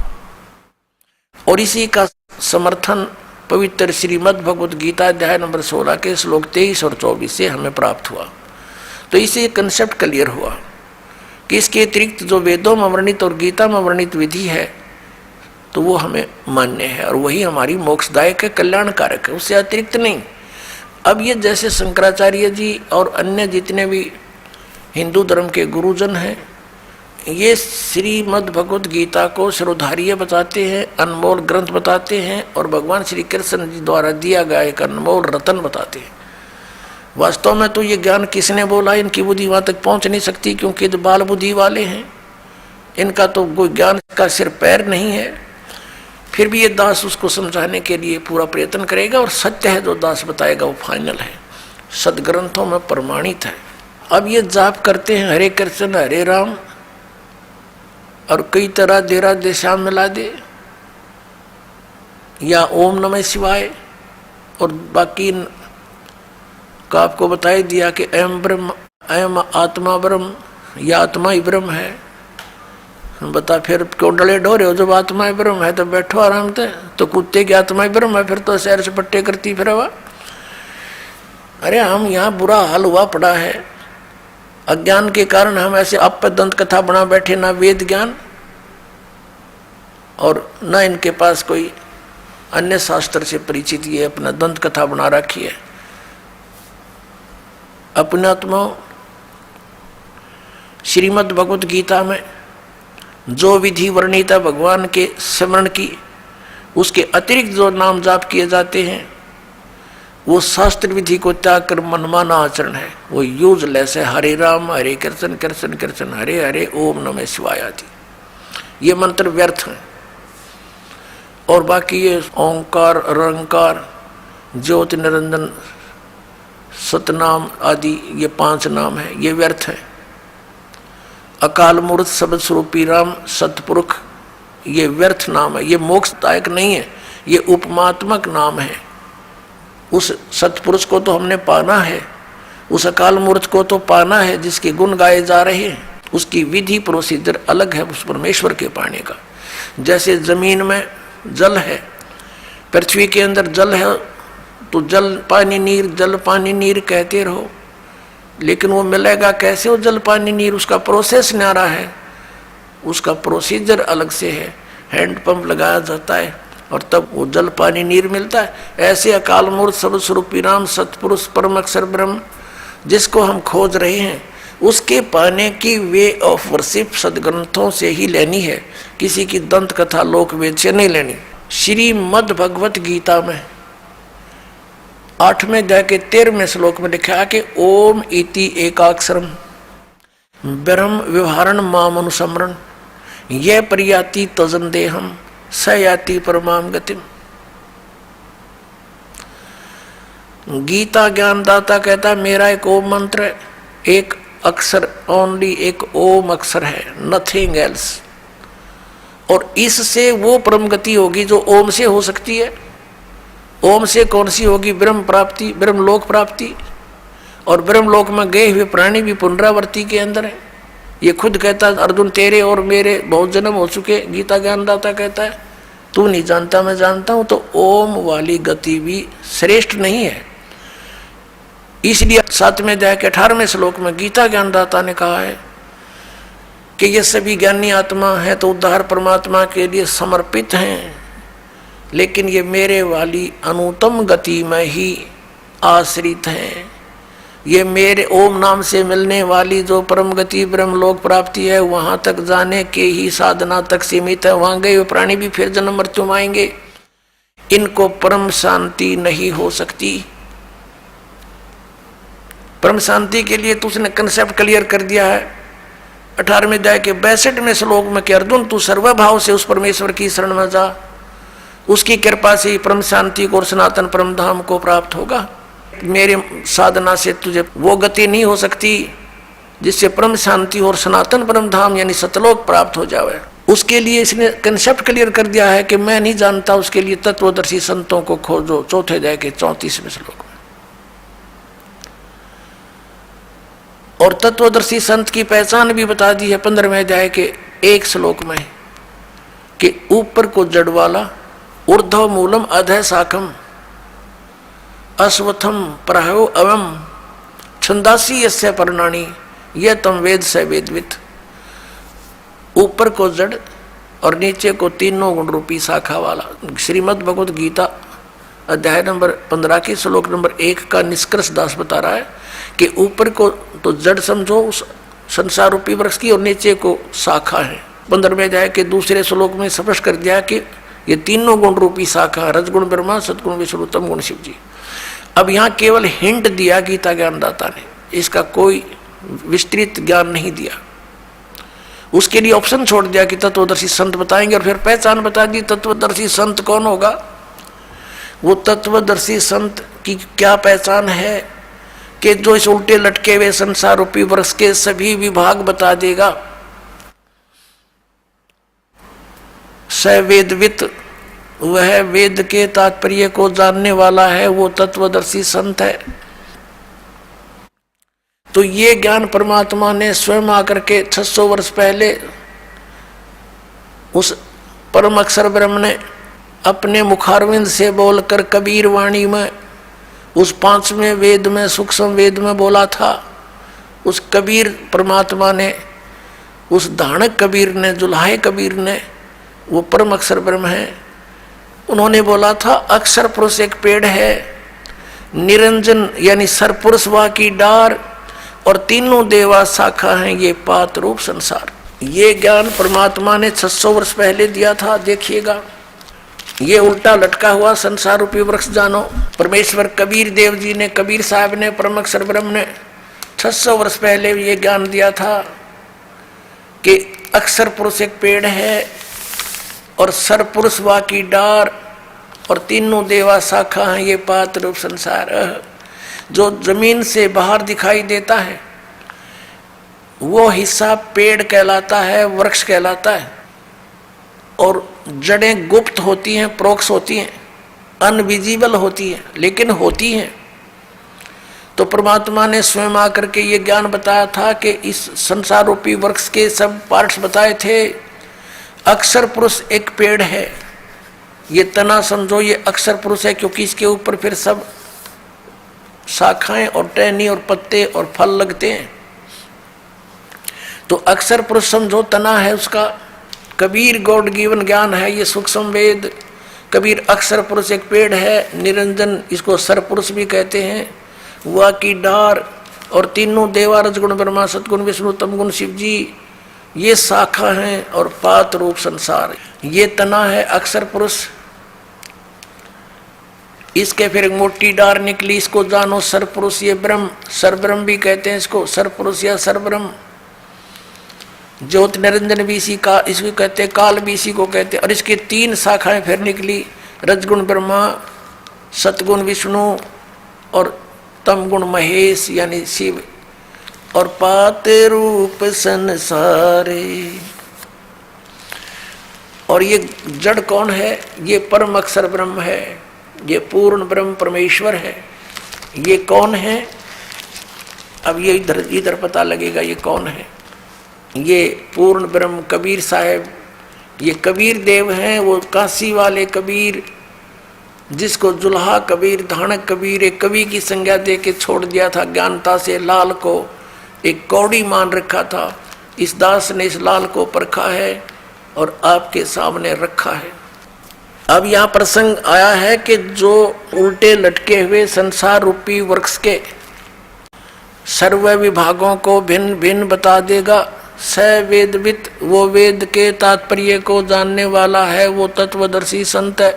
S1: और इसी का समर्थन पवित्र श्रीमद् भगवद गीता अध्याय नंबर 16 के श्लोक 23 और 24 से हमें प्राप्त हुआ। तो इससे कंसेप्ट क्लियर हुआ कि इसके अतिरिक्त जो वेदों में वर्णित और गीता में वर्णित विधि है तो वो हमें मान्य है और वही हमारी मोक्षदायक है, कल्याणकारक है, उससे अतिरिक्त नहीं। अब ये जैसे शंकराचार्य जी और अन्य जितने भी हिंदू धर्म के गुरुजन हैं, ये श्रीमद् भगवत गीता को शिरोधार्य बताते हैं, अनमोल ग्रंथ बताते हैं और भगवान श्री कृष्ण जी द्वारा दिया गया एक अनमोल रतन बताते हैं। वास्तव में तो ये ज्ञान किसने बोला, इनकी बुद्धि वहां तक पहुंच नहीं सकती, क्योंकि तो बाल बुद्धि वाले हैं, इनका तो कोई ज्ञान का सिर पैर नहीं है। फिर भी ये दास उसको समझाने के लिए पूरा प्रयत्न करेगा, और सत्य है जो दास बताएगा वो फाइनल है, सदग्रंथों में प्रमाणित है। अब ये जाप करते हैं हरे कृष्ण हरे राम, और कई तरह देरा देशा मिला दे, या ओम नमः शिवाय, और बाकी का आपको बताई दिया कि अयम ब्रह्म, अयम आत्मा ब्रह्म, या आत्मा ही ब्रह्म है। बता फिर क्यों डले ढो रहे हो, जब आत्मा ही ब्रह्म है तो बैठो आराम से, तो कुत्ते की आत्मा ही ब्रह्म है, फिर तो शहर से पट्टे करती फिर हवा। अरे हम यहाँ बुरा हाल हुआ पड़ा है, अज्ञान के कारण हम ऐसे अपदंत कथा बना बैठे, ना वेद ज्ञान और न इनके पास कोई अन्य शास्त्र से परिचित, ये अपना दंत कथा बना रखी है। अपने आत्मा श्रीमद् भगवत गीता में जो विधि वर्णित है भगवान के स्मरण की, उसके अतिरिक्त जो नाम जाप किए जाते हैं वो शास्त्र विधि को त्याग कर मनमाना आचरण है, वो यूजलेस है। हरे राम हरे कृष्ण कृष्ण कृष्ण हरे हरे ओम नमः शिवाय आदि ये मंत्र व्यर्थ हैं। और बाकी ये ओंकार अरंकार ज्योति निरंजन सतनाम आदि ये 5 नाम है, ये व्यर्थ है। अकाल मूर्त शब्द स्वरूपी राम सतपुरुष ये व्यर्थ नाम है, ये मोक्षदायक नहीं है, ये उपमात्मक नाम है। उस सतपुरुष को तो हमने पाना है, उस अकाल मूर्त को तो पाना है जिसके गुण गाए जा रहे हैं, उसकी विधि प्रोसीजर अलग है उस परमेश्वर के पाने का। जैसे जमीन में जल है, पृथ्वी के अंदर जल है, तो जल पानी नीर जल पानी नीर कहते रहो, लेकिन वो मिलेगा कैसे वो जल पानी नीर, उसका प्रोसेस न्यारा है, उसका प्रोसीजर अलग से है। हैंड पंप लगाया जाता है और तब वो जल पानी नीर मिलता है। ऐसे अकाल मूर्त सर्व स्वरूपी राम सतपुरुष परम अक्षर ब्रह्म जिसको हम खोज रहे हैं, उसके पाने की वे ऑफ वर्शिप सदग्रंथों से ही लेनी है, किसी की दंत कथा लोक वेद से नहीं लेनी। श्रीमद् भगवत गीता में 8वें अध्याय के 13वें श्लोक में लिखा है कि ओम इति एकाक्षरम ब्रह्म व्यवहारण माम अनुसमरण यह परियाति तजन देहम स याति परमाम गतिम। गीता ज्ञानदाता कहता मेरा एक ओम मंत्र है, एक अक्षर ओनली, एक ओम अक्षर है, नथिंग एल्स, और इससे वो परम गति होगी जो ओम से हो सकती है। ओम से कौन सी होगी? ब्रह्म प्राप्ति, ब्रह्मलोक प्राप्ति। और ब्रह्मलोक में गए हुए प्राणी भी पुनरावृत्ति के अंदर है। ये खुद कहता अर्जुन तेरे और मेरे बहुत जन्म हो चुके, गीता ज्ञानदाता कहता है तू नहीं जानता मैं जानता हूं। तो ओम वाली गति भी श्रेष्ठ नहीं है। इसलिए 7वें अध्याय के 18वें श्लोक में गीता ज्ञानदाता ने कहा है कि ये सभी ज्ञानी आत्मा है तो उद्धार परमात्मा के लिए समर्पित हैं, लेकिन ये मेरे वाली अनुत्तम गति में ही आश्रित हैं। ये मेरे ओम नाम से मिलने वाली जो परम गति ब्रह्मलोक प्राप्ति है वहां तक जाने के ही साधना तक सीमित है। वहां गए हुए प्राणी भी फिर जन्म मृत्यु में आएंगे, इनको परम शांति नहीं हो सकती। परम शांति के लिए तो उसने कंसेप्ट क्लियर कर दिया है 18वें अध्याय के 62वें श्लोक में कि अर्जुन तू सर्वभाव से उस परमेश्वर की शरण में जा, उसकी कृपा से ही परम शांति को और सनातन परम धाम को प्राप्त होगा। मेरे साधना से तुझे वो गति नहीं हो सकती जिससे परम शांति और सनातन परम धाम यानी सतलोक प्राप्त हो जाए। उसके लिए इसने कंसेप्ट क्लियर कर दिया है कि मैं नहीं जानता, उसके लिए तत्वदर्शी संतों को खोजो, 4थे अध्याय के 34वें श्लोक में। और तत्वदर्शी संत की पहचान भी बता दी है 15वें अध्याय के 1 श्लोक में कि ऊपर को जड़ वाला, ऊर्ध्व मूलम अधः शाखम अश्वत्थम प्रायो अवम छंदासी यस्य पर्णानि यह तम वेद स वेदवित। ऊपर को जड़ और नीचे को तीनों गुण रूपी शाखा वाला। श्रीमद् भगवत गीता अध्याय नंबर 15 के श्लोक नंबर 1 का निष्कर्ष दास बता रहा है कि ऊपर को तो जड़ समझो, उस संसार रूपी वृक्ष की, और नीचे को शाखा है। 15वें अध्याय के दूसरे श्लोक में स्पष्ट कर दिया कि ये तीनों गुण रूपी शाखा, रजगुण ब्रह्मा, सतगुण विष्णु, तम गुण शिव जी। अब यहाँ केवल हिंट दिया गीता ज्ञानदाता ने, इसका कोई विस्तृत ज्ञान नहीं दिया। उसके लिए ऑप्शन छोड़ दिया कि तत्वदर्शी संत बताएंगे, और फिर पहचान बता दी। तत्वदर्शी संत कौन होगा? वो तत्वदर्शी संत की क्या पहचान है कि जो इस उल्टे लटके हुए संसार रूपी वृक्ष के सभी विभाग बता देगा। स वेदवित, वह वेद के तात्पर्य को जानने वाला है, वो तत्वदर्शी संत है। तो ये ज्ञान परमात्मा ने स्वयं आकर के 600 वर्ष पहले उस परम अक्षर ब्रह्म ने अपने मुखारविंद से बोलकर कबीर वाणी में, उस 5वें वेद में, सूक्ष्म वेद में बोला था। उस कबीर परमात्मा ने, उस धाणक कबीर ने, जुल्हाए कबीर ने, वो परम अक्षर ब्रह्म है, उन्होंने बोला था अक्षर पुरुष एक पेड़ है, निरंजन यानी सरपुरुष वा की डार, और तीनों देवा शाखा हैं ये पात रूप संसार। ये ज्ञान परमात्मा ने 600 वर्ष पहले दिया था। देखिएगा, ये उल्टा लटका हुआ संसार रूपी वृक्ष जानो। परमेश्वर कबीर देव जी ने, कबीर साहब ने, परम अक्षर ब्रह्म ने 600 वर्ष पहले ये ज्ञान दिया था कि अक्षर पुरुष एक पेड़ है और सरपुरुष वा की डार, और तीनों देवा शाखा हैं ये पात रूप संसार। जो जमीन से बाहर दिखाई देता है वो हिस्सा पेड़ कहलाता है, वृक्ष कहलाता है, और जड़ें गुप्त होती हैं, प्रोक्ष होती हैं, अनविजिबल होती हैं, लेकिन होती हैं। तो परमात्मा ने स्वयं आकर के ये ज्ञान बताया था कि इस संसार रूपी वृक्ष के सब पार्ट्स बताए थे। अक्षर पुरुष एक पेड़ है, ये तना समझो ये अक्षर पुरुष है, क्योंकि इसके ऊपर फिर सब शाखाएं और टहनी और पत्ते और फल लगते हैं। तो अक्षर पुरुष समझो तना है उसका। कबीर गॉड गिवन ज्ञान है ये सूक्ष्म वेद। कबीर अक्षर पुरुष एक पेड़ है, निरंजन इसको सरपुरुष भी कहते हैं, वह की डार, और तीनों देवा, रजगुण ब्रह्मा, सतगुण विष्णु, तमगुण शिव जी ये शाखा हैं, और पात रूप संसार ये तना है अक्षर पुरुष। इसके फिर एक मोटी डार निकली, इसको जानो सरपुरुष, ये ब्रह्म, सरब्रह्म भी कहते हैं इसको, सरपुरुष या सरब्रह्म। ज्योत निरंजन भी इसी का, इसको कहते हैं, काल भी इसी को कहते हैं। और इसकी 3 शाखाएं फिर निकली, रजगुण ब्रह्मा, सतगुण विष्णु और तमगुण महेश यानी शिव, और पात रूप संसारे। और ये जड़ कौन है? ये परम अक्षर ब्रह्म है, ये पूर्ण ब्रह्म परमेश्वर है। ये कौन है? अब ये इधर पता लगेगा ये कौन है। ये पूर्ण ब्रह्म कबीर साहब, ये कबीर देव हैं, वो काशी वाले कबीर, जिसको जुल्हा कबीर, धाणक कबीर एक कवि की संज्ञा दे के छोड़ दिया था। ज्ञानता से लाल को एक कौड़ी मान रखा था। इस दास ने इस लाल को परखा है और आपके सामने रखा है। अब यहाँ प्रसंग आया है कि जो उल्टे लटके हुए संसार रूपी वृक्ष के सर्व विभागों को भिन्न भिन्न बता देगा। स वेदवित, वो वेद के तात्पर्य को जानने वाला है, वो तत्वदर्शी संत है।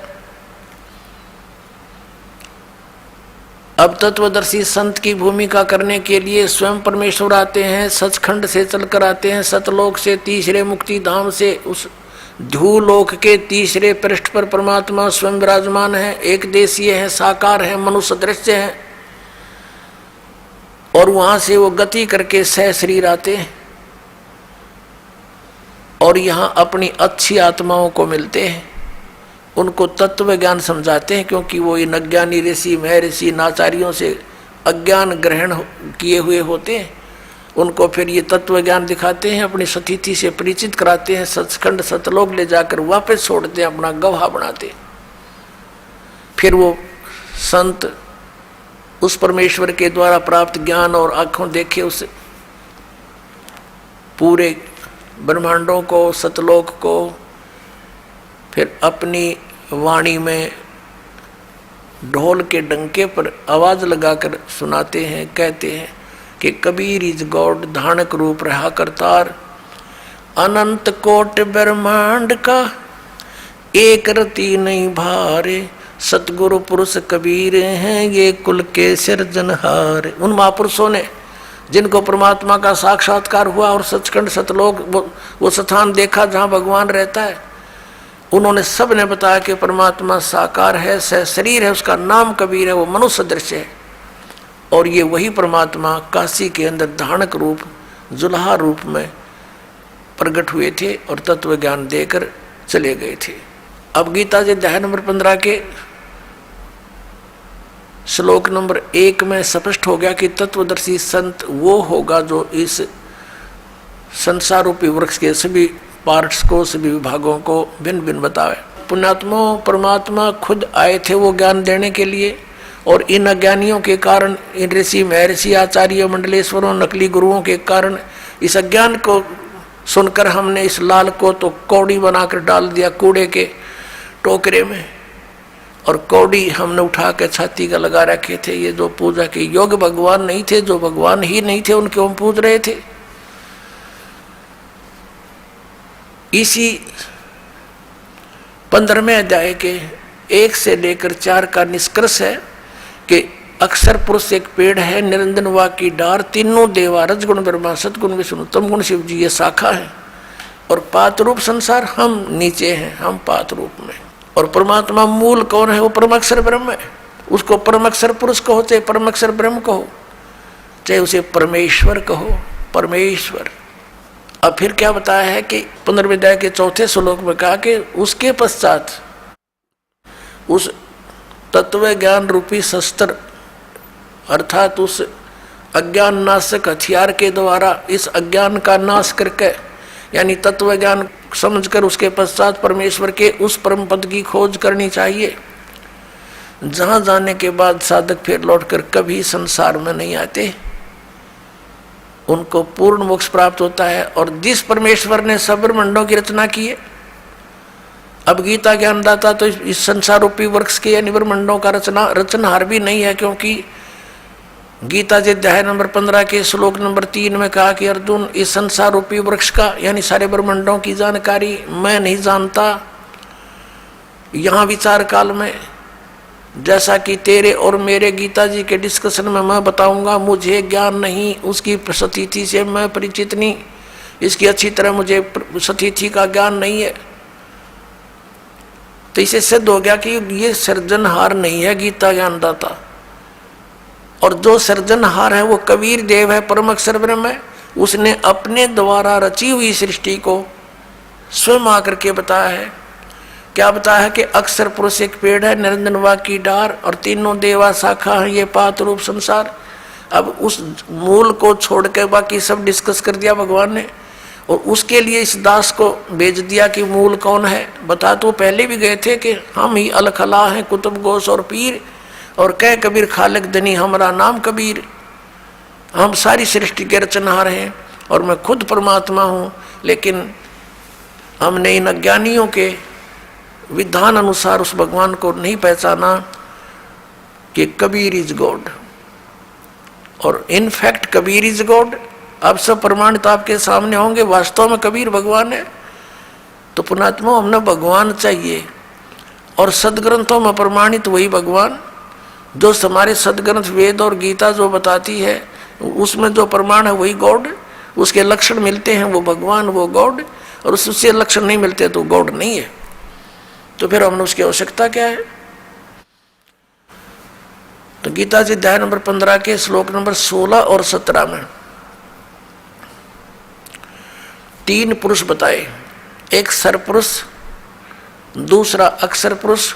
S1: अब तत्वदर्शी संत की भूमिका करने के लिए स्वयं परमेश्वर आते हैं, सचखंड से चलकर आते हैं, सतलोक से, तीसरे मुक्ति धाम से, उस ध्रुवलोक के तीसरे पृष्ठ पर परमात्मा स्वयं विराजमान है, एक देशीय है, साकार है, मनुष्य दृश्य है। और वहां से वो गति करके सह शरीर आते हैं और यहाँ अपनी अच्छी आत्माओं को मिलते हैं, उनको तत्व ज्ञान समझाते हैं, क्योंकि वो इन अज्ञानी ऋषि महर्षि नाचार्यों से अज्ञान ग्रहण किए हुए होते हैं। उनको फिर ये तत्व ज्ञान दिखाते हैं, अपनी सतिथि से परिचित कराते हैं, सचखंड सतलोक ले जाकर वापस छोड़ते हैं, अपना गवाह बनाते हैं। फिर वो संत उस परमेश्वर के द्वारा प्राप्त ज्ञान और आंखों देखे उस पूरे ब्रह्मांडों को, सतलोक को, फिर अपनी वाणी में ढोल के डंके पर आवाज लगाकर सुनाते हैं, कहते हैं कि कबीर इज गॉड, धानक रूप रहा करतार। अनंत कोट ब्रह्मांड का एक रति नहीं भारे, सतगुरु पुरुष कबीर हैं ये कुल के सिरजनहार। उन महापुरुषों ने जिनको परमात्मा का साक्षात्कार हुआ और सचखंड सतलोक वो स्थान देखा जहाँ भगवान रहता है, उन्होंने सब ने बताया कि परमात्मा साकार है, शरीर है, उसका नाम कबीर है, वो मनुष्य दृश्य है। और ये वही परमात्मा काशी के अंदर धानक रूप जुल्हा रूप में प्रकट हुए थे और तत्व ज्ञान देकर चले गए थे। अब गीता जी अध्याय नंबर 15 के श्लोक नंबर 1 में स्पष्ट हो गया कि तत्वदर्शी संत वो होगा जो इस संसार रूपी वृक्ष के सभी पार्ट्स को, सभी विभागों को भिन्न भिन्न बतावे। पुण्यात्मा परमात्मा खुद आए थे वो ज्ञान देने के लिए, और इन अज्ञानियों के कारण, इन ऋषि महर्षि आचार्य मंडलेश्वरों नकली गुरुओं के कारण इस अज्ञान को सुनकर हमने इस लाल को तो कौड़ी बनाकर डाल दिया कूड़े के टोकरे में, और कौड़ी हमने उठा के छाती का लगा रखे थे। ये जो पूजा के योग्य भगवान नहीं थे, जो भगवान ही नहीं थे, उनके हम पूज रहे थे। इसी 15वें अध्याय के 1 से लेकर 4 का निष्कर्ष है कि अक्षर पुरुष एक पेड़ है, निरंजन वा की डार, तीनों देवा रजगुण ब्रह्मा सतगुण विष्णु तम गुण शिव जी ये शाखा है, और पात रूप संसार हम नीचे हैं, हम पात रूप में। और परमात्मा मूल कौन है? वो परमाक्षर ब्रह्म है। उसको परमाक्षर पुरुष कहो, चाहे परमाक्षर ब्रह्म कहो, चाहे उसे परमेश्वर कहो, परमेश्वर। अब फिर क्या बताया है कि 15वें अध्याय के 4थे श्लोक में कहा कि उसके पश्चात उस तत्व ज्ञान रूपी शस्त्र अर्थात उस अज्ञान नाशक हथियार के द्वारा इस अज्ञान का नाश करके, यानी तत्व ज्ञान समझकर उसके पश्चात परमेश्वर के उस परम पद की खोज करनी चाहिए, जहां जाने के बाद साधक फिर लौटकर कभी संसार में नहीं आते, उनको पूर्ण मोक्ष प्राप्त होता है। और जिस परमेश्वर ने सब ब्रह्मांडों की रचना की है, अब गीता ज्ञानदाता तो इस संसार रूपी वृक्ष के यानी ब्रह्मांडों का रचनहार भी नहीं है, क्योंकि गीता जी अध्याय नंबर 15 के श्लोक नंबर 3 में कहा कि अर्जुन इस संसार रूपी वृक्ष का यानी सारे ब्रह्मांडों की जानकारी मैं नहीं जानता। यहाँ विचार काल में जैसा कि तेरे और मेरे गीता जी के डिस्कशन में मैं बताऊंगा, मुझे ज्ञान नहीं, उसकी सतिथि से मैं परिचित नहीं, इसकी अच्छी तरह मुझे सतिथि का ज्ञान नहीं है। तो इसे सिद्ध हो गया कि ये सृजनहार नहीं है गीता ज्ञानदाता, और जो सृजनहार है वो कबीर देव है, परम अक्षर ब्रह्म है। उसने अपने द्वारा रची हुई सृष्टि को स्वयं आकर के बताया है। क्या बताया है कि अक्षर पुरुष एक पेड़ है, निरंजन वा की डार, और तीनों देवा शाखा है ये पात रूप संसार। अब उस मूल को छोड़ के बाकी सब डिस्कस कर दिया भगवान ने, और उसके लिए इस दास को भेज दिया कि मूल कौन है। बता तो पहले भी गए थे कि हम ही अलखला हैं कुतुब गोश और पीर, और कह कबीर खालिक दनी हमारा नाम कबीर। हम सारी सृष्टि के रचनहार हैं और मैं खुद परमात्मा हूँ, लेकिन हमने इन अज्ञानियों के विधान अनुसार उस भगवान को नहीं पहचाना कि कबीर इज गॉड, और इनफैक्ट कबीर इज गॉड। अब सब प्रमाणित आपके सामने होंगे, वास्तव में कबीर भगवान है। तो पुणात्मा हमने भगवान चाहिए, और सदग्रंथों में प्रमाणित वही भगवान जो हमारे सदग्रंथ वेद और गीता जो बताती है, उसमें जो प्रमाण है वही गॉड। उसके लक्षण मिलते हैं वो भगवान, वो गॉड, और उससे लक्षण नहीं मिलते तो गॉड नहीं है। तो फिर हमने उसकी आवश्यकता क्या है? तो गीता जी अध्याय नंबर 15 के श्लोक नंबर 16 और 17 में 3 पुरुष बताए, एक सरपुरुष, दूसरा अक्षर पुरुष,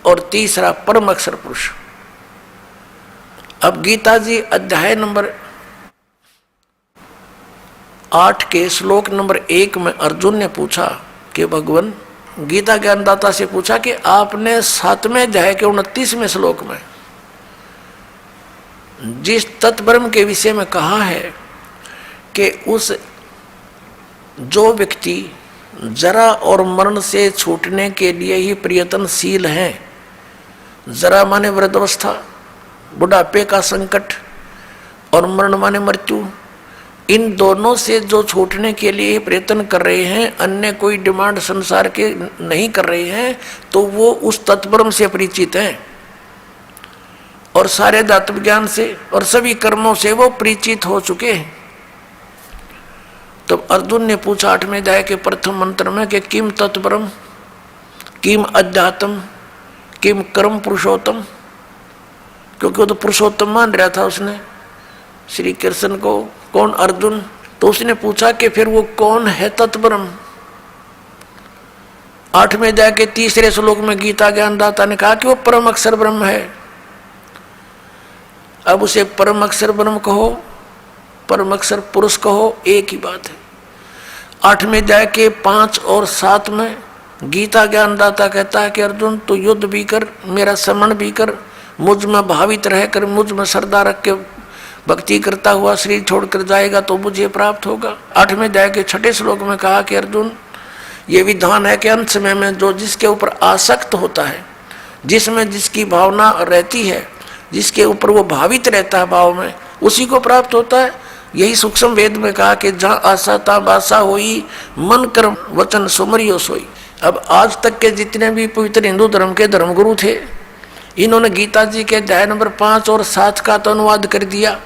S1: और तीसरा परम अक्षर पुरुष। अब गीता जी अध्याय नंबर 8 के श्लोक नंबर 1 में अर्जुन ने पूछा कि भगवान, गीता ज्ञानदाता से पूछा कि आपने 7वें अध्याय के 29वें श्लोक में जिस तत्ब्रह्म के विषय में कहा है कि उस जो व्यक्ति जरा और मरण से छूटने के लिए ही प्रयत्नशील हैं, जरा माने वृद्धावस्था, बुढ़ापे का संकट, और मरण माने मृत्यु। इन दोनों से जो छूटने के लिए प्रयत्न कर रहे हैं, अन्य कोई डिमांड संसार के नहीं कर रहे हैं, तो वो उस तत्ब्रह्म से परिचित हैं और सारे दातव ज्ञान से और सभी कर्मों से वो परिचित हो चुके हैं। तो अर्जुन ने पूछा 8वें अध्याय के प्रथम मंत्र में कि किम तत्ब्रह्म, किम अध्यात्म, किम कर्म पुरुषोत्तम, क्योंकि वो तो पुरुषोत्तम मान रहा था उसने श्री कृष्ण को। कौन? अर्जुन। तो उसने पूछा कि फिर वो कौन है तत्ब्रह्म? 8वें अध्याय के 3 श्लोक में गीता ज्ञानदाता ने कहा कि वो परम अक्षर ब्रह्म है। अब उसे परम अक्षर ब्रह्म कहो, परम अक्षर पुरुष कहो, एक ही बात है। 8वें अध्याय के 5 और 7 में गीता ज्ञानदाता कहता है कि अर्जुन तू युद्ध भी कर, मेरा समन भी कर, मुझ में भावित रहकर मुझ में श्रद्धा रख के भक्ति करता हुआ शरीर छोड़कर जाएगा तो मुझे प्राप्त होगा। 8वें अध्याय के 6 श्लोक में कहा कि अर्जुन ये विधान है कि अंत समय में जो जिसके ऊपर आसक्त होता है, जिसमें जिसकी भावना रहती है, जिसके ऊपर वो भावित रहता है भाव में, उसी को प्राप्त होता है। यही सूक्ष्म वेद में कहा कि जहाँ आशा ता बासा होई, मन कर्म वचन सुमरियो सोई। अब आज तक के जितने भी पवित्र हिंदू धर्म के धर्मगुरु थे, इन्होंने गीता जी के अध्याय नंबर 5 और 7 का तो अनुवाद कर दिया।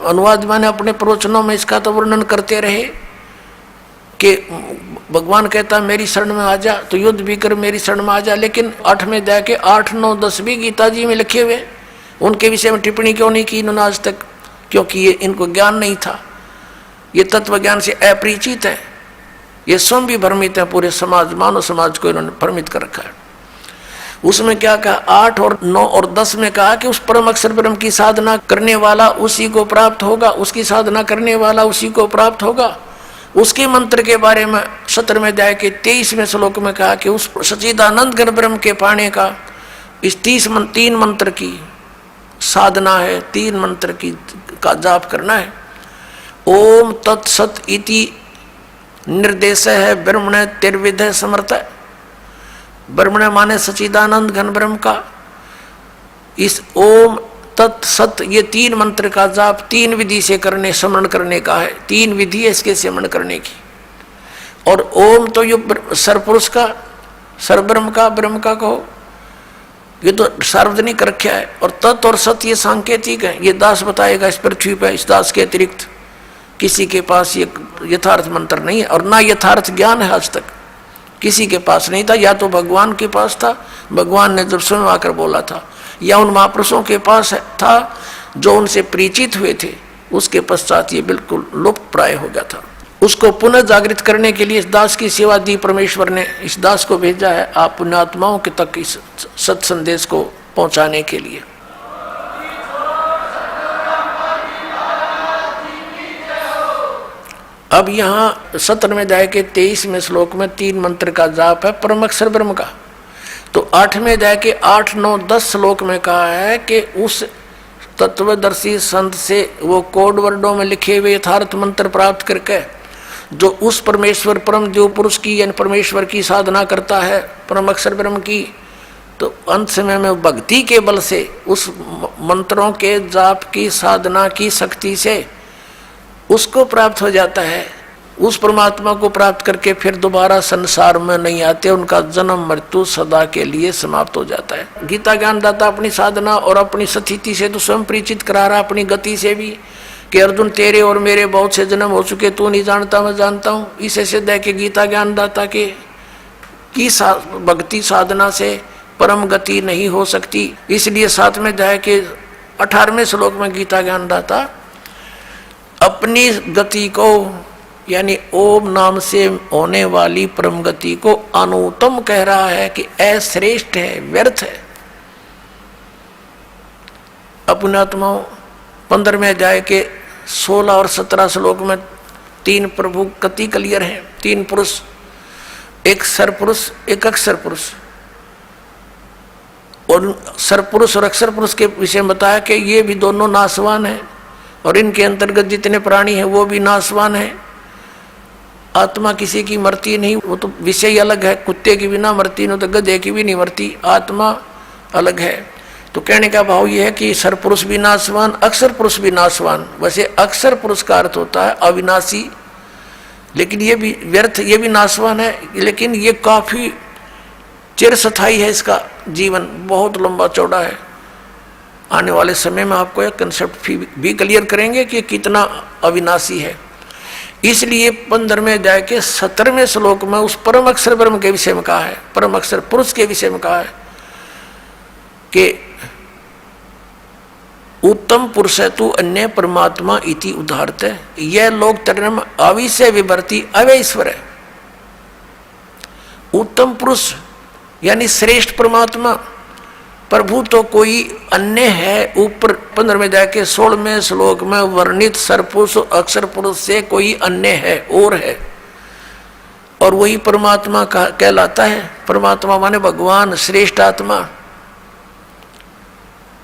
S1: अनुवाद माने अपने प्रवचनों में इसका तो वर्णन करते रहे कि भगवान कहता मेरी शरण में आ जा, तो युद्ध भी कर मेरी शरण में आ जा। लेकिन 8वें अध्याय के 8, 9, 10 भी गीता जी में लिखे हुए, उनके विषय में टिप्पणी क्यों नहीं की इन्होंने आज तक? क्योंकि ये इनको ज्ञान नहीं था, ये तत्व ज्ञान से अपरिचित है, ये स्वयं भी भ्रमित है, पूरे समाज मानव समाज को इन्होंने भ्रमित कर रखा है। उसमें क्या कहा? 8 और 9 और 10 में कहा कि उस परम अक्षर ब्रह्म की साधना करने वाला उसी को प्राप्त होगा, उसकी साधना करने वाला उसी को प्राप्त होगा। उसके मंत्र के बारे में 17वें अध्याय के 23वें श्लोक में कहा कि उस सच्चिदानंद घन ब्रह्म के पाने का इस 3 मंत्र की साधना है, 3 मंत्र की का जाप करना है। ओम तत्सत इति निर्देश है ब्रह्मण तिर्विध समर्थ। ब्रह्मण माने सच्चिदानंद घन ब्रह्म का। इस ओम तत्सत ये 3 मंत्र का जाप 3 विधि से करने, स्मरण करने का है। 3 विधि है इसके स्मरण करने की। और ओम तो ये सरपुरुष का, सरब्रह्म का, ब्रह्म का कहो, ये तो सार्वजनिक रखा है। और तत् और सत ये सांकेतिक है, ये दास बताएगा इस पृथ्वी पर। इस दास के अतिरिक्त किसी के पास ये यथार्थ मंत्र नहीं है, और ना यथार्थ ज्ञान है आज तक किसी के पास नहीं था। या तो भगवान के पास था, भगवान ने जब स्वयं आकर बोला था, या उन महापुरुषों के पास था जो उनसे परिचित हुए थे, उसके पश्चात ये बिल्कुल लुप्त प्राय हो गया था। उसको पुनः जागृत करने के लिए इस दास की सेवा दी परमेश्वर ने। इस दास को भेजा है आप पुण्यात्माओं के तक इस सत संदेश को पहुंचाने के लिए। अब यहाँ 17वें अध्याय के 23वें श्लोक में 3 मंत्र का जाप है परम अक्षर ब्रह्म का। तो 8वें अध्याय के 8, 9, 10 श्लोक में कहा है कि उस तत्वदर्शी संत से वो कोड वर्डों में लिखे हुए यथार्थ मंत्र प्राप्त करके जो उस परमेश्वर परम देव पुरुष की यानी परमेश्वर की साधना करता है, परम अक्षर ब्रह्म की, तो अंत समय में भक्ति के बल से उस मंत्रों के जाप की साधना की शक्ति से उसको प्राप्त हो जाता है। उस परमात्मा को प्राप्त करके फिर दोबारा संसार में नहीं आते, उनका जन्म मृत्यु सदा के लिए समाप्त हो जाता है। गीता ज्ञानदाता अपनी साधना और अपनी स्थिति से तो स्वयं परिचित करा रहा, अपनी गति से भी, कि अर्जुन तेरे और मेरे बहुत से जन्म हो चुके, तू नहीं जानता मैं जानता हूँ। इसे सिद्ध है कि गीता ज्ञानदाता के की भक्ति साधना से परम गति नहीं हो सकती। इसलिए 7वें अध्याय के 18वें श्लोक में गीता ज्ञानदाता अपनी गति को यानी ओम नाम से होने वाली परम गति को अनुत्तम कह रहा है कि अश्रेष्ठ है, व्यर्थ है। अपनात्माओं 15वें अध्याय के 16 और 17 श्लोक में 3 प्रभु गति क्लियर हैं, 3 पुरुष, एक सरपुरुष एक अक्षर पुरुष। और सरपुरुष और अक्षर पुरुष के विषय में बताया कि ये भी दोनों नाशवान हैं और इनके अंतर्गत जितने प्राणी हैं वो भी नाशवान हैं। आत्मा किसी की मरती नहीं, वो तो विषय अलग है। कुत्ते की भी ना मरती, नहीं तो गधे की भी नहीं मरती, आत्मा अलग है। तो कहने का भाव यह है कि सरपुरुष भी नाशवान, अक्षर पुरुष भी नाशवान। वैसे अक्षर पुरुष का अर्थ होता है अविनाशी, लेकिन ये भी व्यर्थ, ये भी नाशवान है, लेकिन ये काफी चिरस्थायी है, इसका जीवन बहुत लंबा चौड़ा है। आने वाले समय में आपको यह कंसेप्ट भी क्लियर करेंगे कि कितना अविनाशी है। इसलिए 15वें अध्याय के 17वें श्लोक में उस परम अक्षर ब्रह्म के विषय में कहा है, परम अक्षर पुरुष के विषय में कहा है कि उत्तम पुरुष तु अन्य परमात्मा इति उदाहरत है। यह लोक तरम अविषय विवर्ती अवैश्वर है। उत्तम पुरुष यानी श्रेष्ठ परमात्मा प्रभु तो कोई अन्य है। ऊपर 15वें अध्याय के 16वें श्लोक में वर्णित सरपुरुष अक्षर पुरुष से कोई अन्य है और है, और वही परमात्मा कहलाता है। परमात्मा माने भगवान, श्रेष्ठ आत्मा।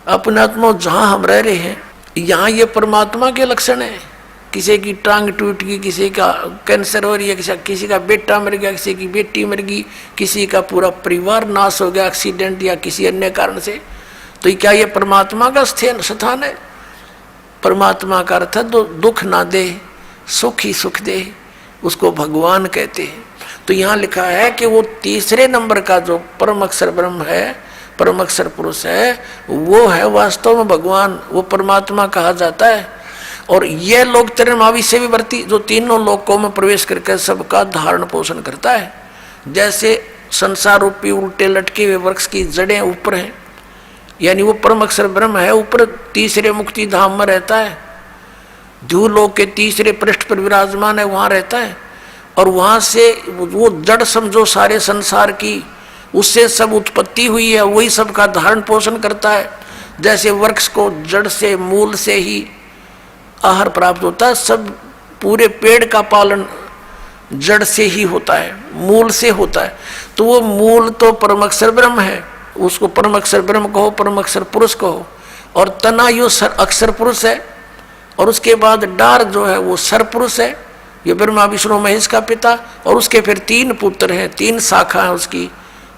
S1: अपने आत्मा जहां हम रह रहे हैं यहाँ ये परमात्मा के लक्षण है। किसी की टांग टूट गई, किसी का कैंसर हो रही है, किसी का बेटा मर गया, किसी की बेटी मर गई, किसी का पूरा परिवार नाश हो गया एक्सीडेंट या किसी अन्य कारण से, तो क्या ये परमात्मा का स्थान है? परमात्मा का अर्थ है तो दुख ना दे, सुख ही सुख दे, उसको भगवान कहते हैं। तो यहाँ लिखा है कि वो तीसरे नंबर का जो परम अक्षर ब्रह्म है, परम अक्षर पुरुष है, वो है वास्तव में भगवान, वो परमात्मा कहा जाता है। और यह लोक तरमावी से विवर्ती, जो तीनों लोकों में प्रवेश करके सबका धारण पोषण करता है। जैसे संसार रूपी उल्टे लटके हुए वृक्ष की जड़ें ऊपर हैं, यानी वो परम अक्षर ब्रह्म है, ऊपर तीसरे मुक्ति धाम में रहता है, ध्रुवलोक के तीसरे पृष्ठ पर विराजमान है, वहां रहता है। और वहां से वो जड़ समझो सारे संसार की, उससे सब उत्पत्ति हुई है, वही सबका धारण पोषण करता है। जैसे वृक्ष को जड़ से मूल से ही आहार प्राप्त होता है, सब पूरे पेड़ का पालन जड़ से ही होता है, मूल से होता है। तो वो मूल तो परम अक्षर ब्रह्म है, उसको परम अक्षर ब्रह्म कहो, परम अक्षर पुरुष कहो। और तना यो अक्षर पुरुष है, और उसके बाद डार जो है वो सर पुरुष है, ये ब्रह्मा विष्णु महेश का पिता। और उसके फिर 3 पुत्र हैं, 3 शाखा है उसकी,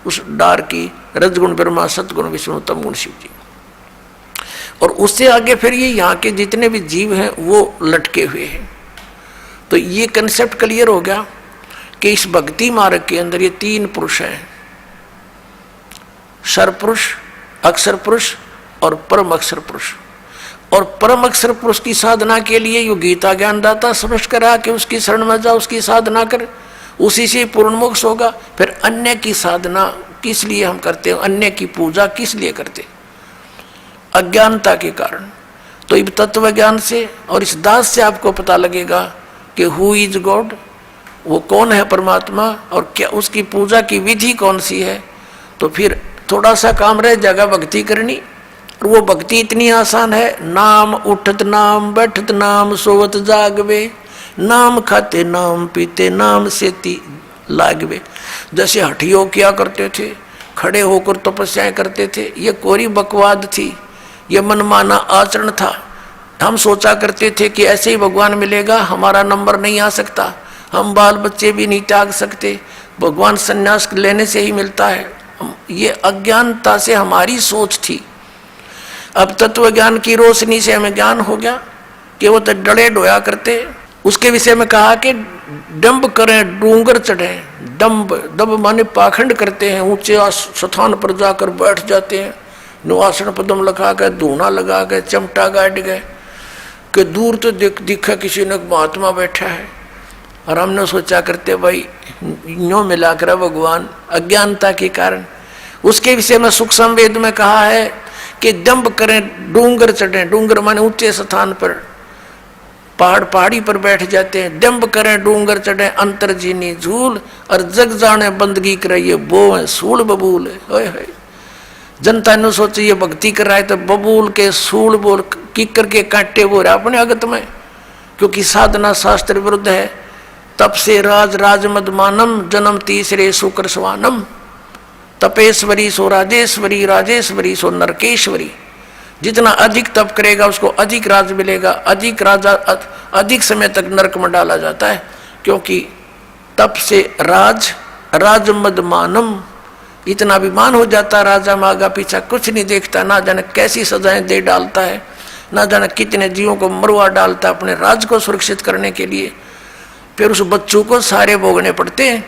S1: उस डार की, रजगुण ब्रह्मा, सतगुण विष्णु, तमगुण शिव जी। और उससे आगे फिर ये यहाँ के जितने भी जीव हैं वो लटके हुए हैं। तो ये कंसेप्ट क्लियर हो गया कि इस भक्ति मार्ग के अंदर ये 3 पुरुष हैं, सरपुरुष, अक्षर पुरुष और परम अक्षर पुरुष। और परम अक्षर पुरुष की साधना के लिए यो गीता ज्ञानदाता स्पष्ट करा कि उसकी शरण में जा, उसकी साधना कर, उसी से पूर्ण मोक्ष होगा। फिर अन्य की साधना किस लिए हम करते हैं, अन्य की पूजा किस लिए करते हैं? अज्ञानता के कारण। तो इस तत्व ज्ञान से और इस दास से आपको पता लगेगा कि हु इज गॉड, वो कौन है परमात्मा, और क्या उसकी पूजा की विधि कौन सी है। तो फिर थोड़ा सा काम रह जाएगा भक्ति करनी, और वो भक्ति इतनी आसान है। नाम उठत नाम बैठत नाम सोवत जागवे, नाम खाते नाम पीते नाम सेती लागवे। जैसे हठियों किया करते थे, खड़े होकर तपस्याएं करते थे, ये कोरी बकवाद थी, ये मनमाना आचरण था। हम सोचा करते थे कि ऐसे ही भगवान मिलेगा, हमारा नंबर नहीं आ सकता, हम बाल बच्चे भी नहीं त्याग सकते, भगवान संन्यास लेने से ही मिलता है। ये अज्ञानता से हमारी सोच थी। अब तत्व ज्ञान की रोशनी से हमें ज्ञान हो गया कि वो तो डरे डोया करते। उसके विषय में कहा कि डंब करें डूंगर चढ़े। डंब माने पाखंड करते हैं, ऊंचे स्थान पर जाकर बैठ जाते हैं, नुआसन पदम लगा के, धूना लगा के, चमटा गाड़ गए कि दूर तो दिखा किसी ने महात्मा बैठा है। और हमने सोचा करते भाई यूं मिला कर भगवान, अज्ञानता के कारण। उसके विषय में सुख संवेद में कहा है कि डंब करें डूंगर चढ़े। डूंगर माने ऊंचे स्थान पर, पहाड़ी पर बैठ जाते हैं। डंब करें डूंगर चढ़े अंतर जीनी झूल, और जग जाने बंदगी करे ये वो है सूल बबूल है। जनता ने सोचे ये भक्ति कर रहा है तो बबूल के सूल बोल किकर के कांटे वो रहा अपने अगत में, क्योंकि साधना शास्त्र विरुद्ध है। तब से राज मदमानम जन्म तीसरे शुक्र स्वानम, तपेश्वरी सो राजेश्वरी, राजेश्वरी सो नरकेश्वरी। जितना अधिक तप करेगा उसको अधिक राज मिलेगा, अधिक राजा अधिक समय तक नरक में डाला जाता है। क्योंकि तप से राज मदमानम, इतना अभिमान हो जाता, राजा में आगा पीछा कुछ नहीं देखता, ना जाने कैसी सजाएं दे डालता है, ना जाने कितने जीवों को मरवा डालता अपने राज को सुरक्षित करने के लिए, फिर उस बच्चों को सारे भोगने पड़ते हैं।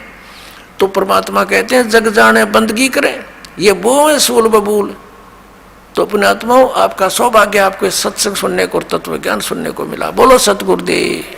S1: तो परमात्मा कहते हैं जग जाने बंदगी करें, ये वो है सूल बबूल। तो अपने आत्माओं, आपका सौभाग्य, आपको सत्संग सुनने को और तत्व ज्ञान सुनने को मिला। बोलो सतगुरुदेव।